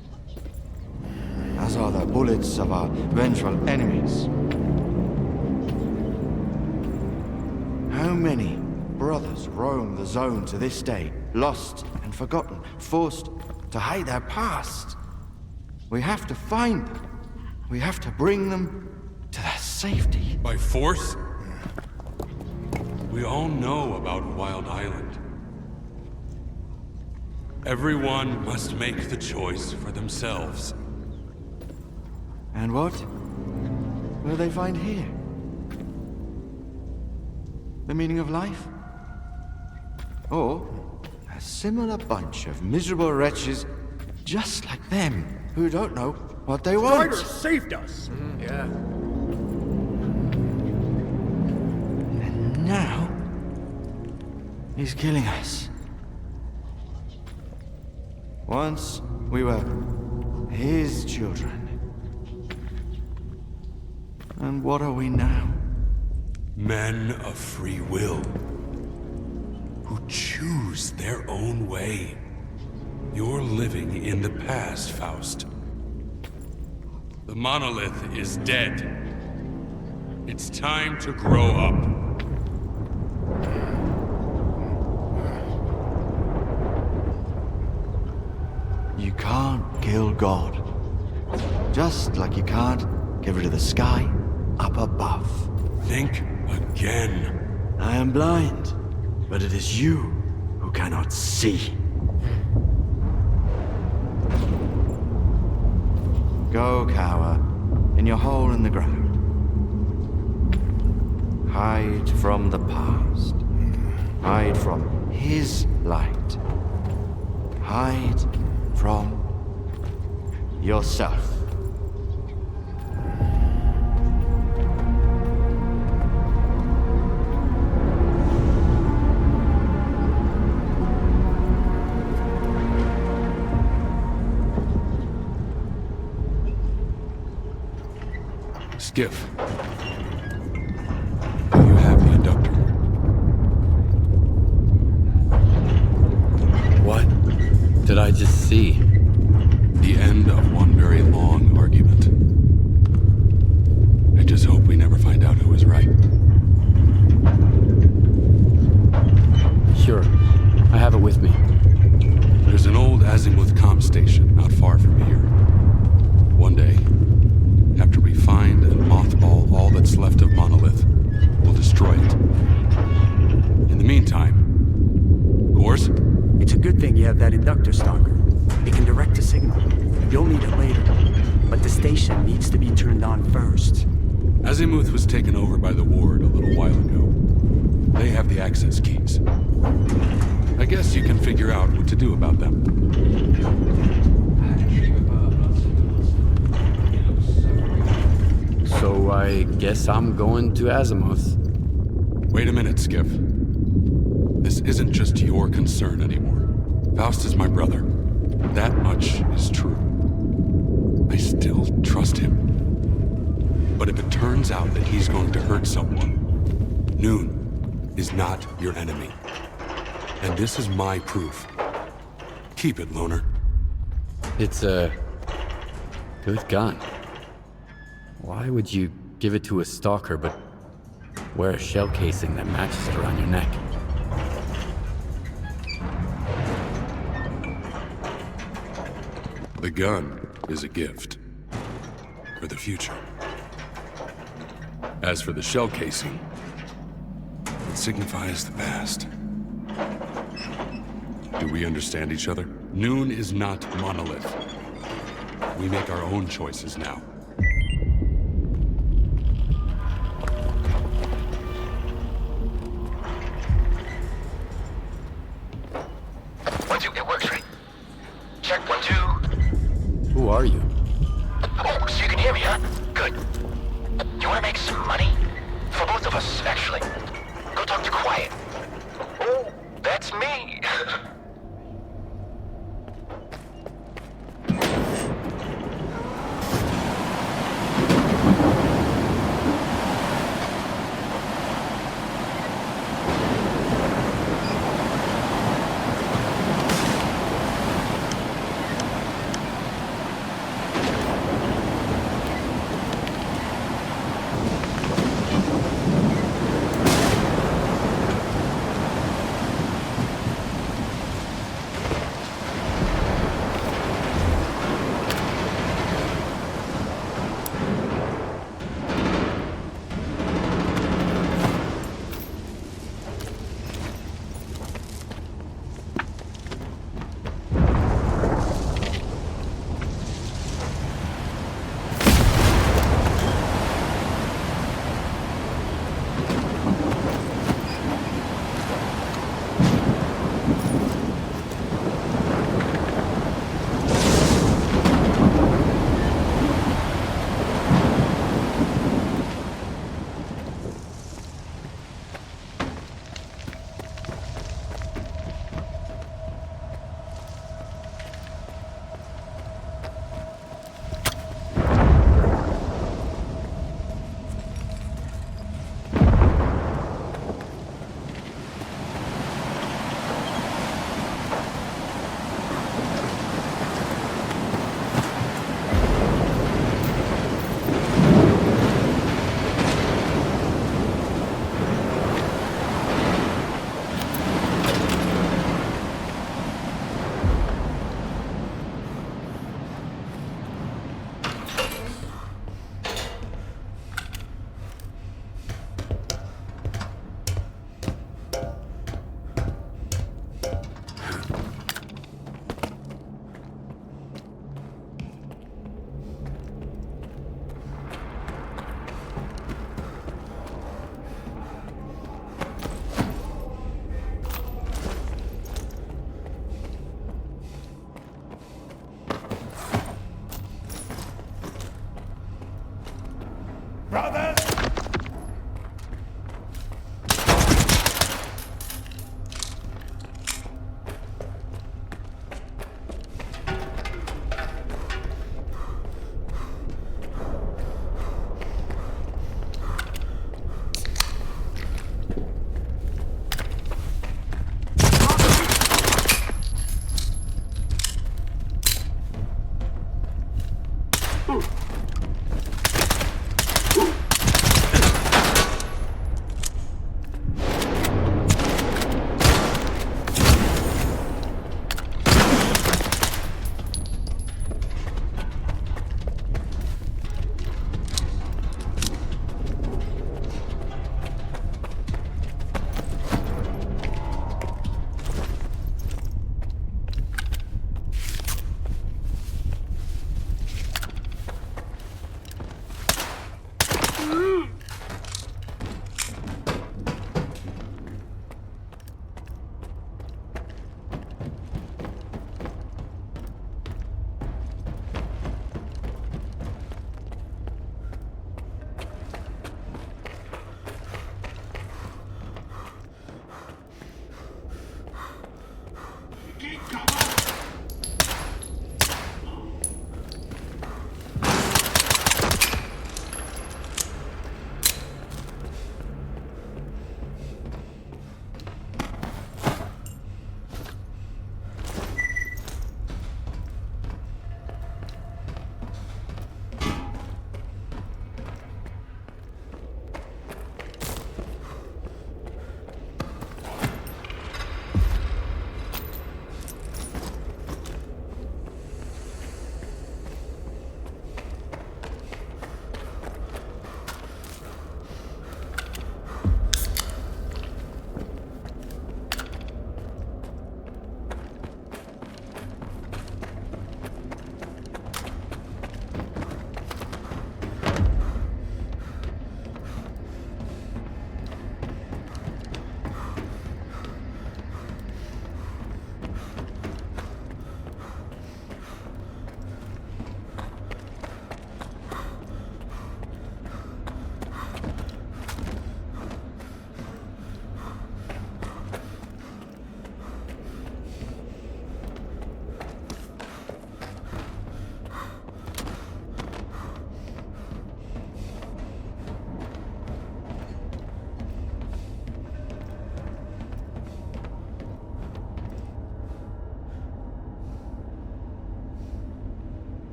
As are the bullets of our vengeful enemies. How many brothers roam the zone to this day, lost and forgotten, forced to hide their past? We have to find them. We have to bring them to their safety. By force? We all know about Wild Island. Everyone must make the choice for themselves. And what will they find here? The meaning of life? Or a similar bunch of miserable wretches just like them who don't know what they want? Strider saved us! Yeah. And now he's killing us. Once we were his children. And what are we now? Men of free will. Who choose their own way. You're living in the past, Faust. The monolith is dead. It's time to grow up. You can't kill God. Just like you can't get rid of the sky up above. Think again. I am blind, but it is you who cannot see. Go cower in your hole in the ground. Hide from the past. Hide from his light. Hide from yourself. Skiff. Do you have the inductor? What did I just see? The end of one very long argument. I just hope we never find out who was right. Sure. I have it with me. There's an old azimuth comm station not far from here. One day, after we find and mothball all that's left of Monolith, we'll destroy it. In the meantime, course? It's a good thing you have that inductor, Stalker. It can direct a signal. You'll need it later. But the station needs to be turned on first. As Azimuth was taken over by the Ward a little while ago. They have the access keys. I guess you can figure out what to do about them. So I guess I'm going to Azimuth. Wait a minute, Skiff. This isn't just your concern anymore. Faust is my brother. That much is true. I still trust him. But if it turns out that he's going to hurt someone, Noon is not your enemy. And this is my proof. Keep it, Loner. It's a good gun. Why would you give it to a stalker but wear a shell casing that matches it around your neck? The gun is a gift for the future. As for the shell casing, it signifies the past. Do we understand each other? Noon is not monolith. We make our own choices now. It works, right? Check 1, 2. Who are you? Oh, so you can hear me, huh? Good. You want to make some money? For both of us, actually. Go talk to Quiet. Oh, that's me.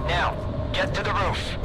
Now, get to the roof.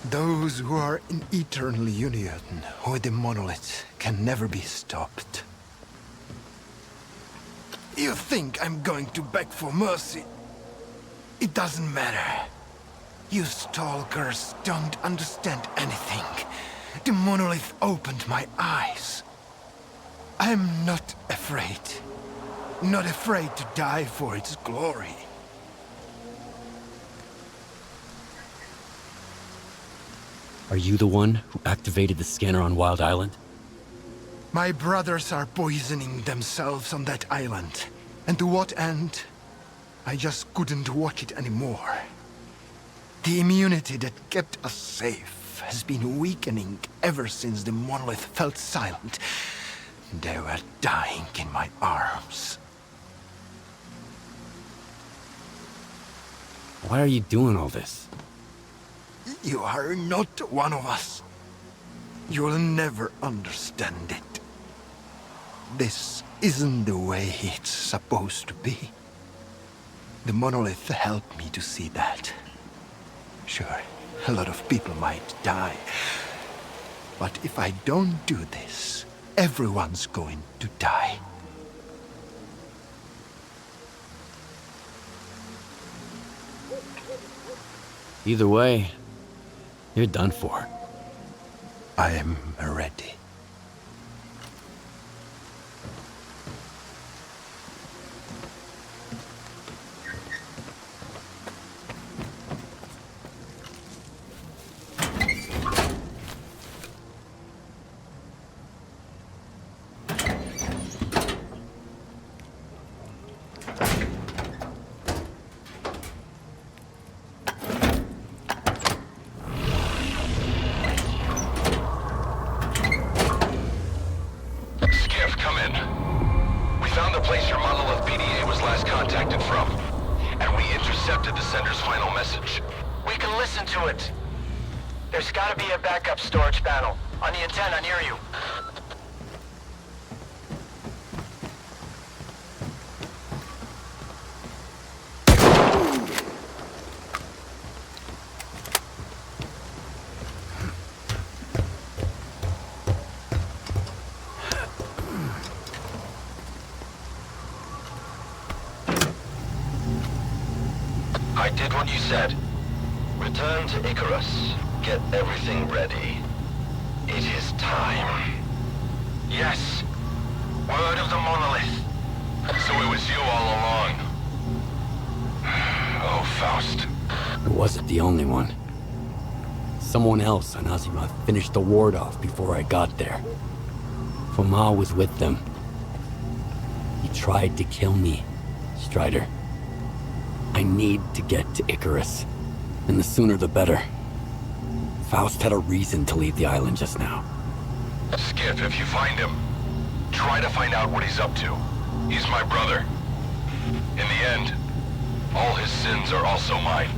Those who are in eternal union with the monolith can never be stopped. You think I'm going to beg for mercy? It doesn't matter. You stalkers don't understand anything. The monolith opened my eyes. I'm not afraid. Not afraid to die for its glory. Are you the one who activated the scanner on Wild Island? My brothers are poisoning themselves on that island. And to what end? I just couldn't watch it anymore. The immunity that kept us safe has been weakening ever since the monolith felt silent. They were dying in my arms. Why are you doing all this? You are not one of us. You'll never understand it. This isn't the way it's supposed to be. The monolith helped me to see that. Sure, a lot of people might die. But if I don't do this, everyone's going to die. Either way, you're done for. I am ready. There's gotta be a backup storage panel on the antenna near you. I did what you said. Return to Icarus. Get everything ready. It is time. Yes. Word of the monolith. So it was you all along. Oh, Faust. I wasn't the only one. Someone else on Azimuth finished the ward off before I got there. Foma was with them. He tried to kill me, Strider. I need to get to Icarus, and the sooner the better. Faust had a reason to leave the island just now. Skip, if you find him, try to find out what he's up to. He's my brother. In the end, all his sins are also mine.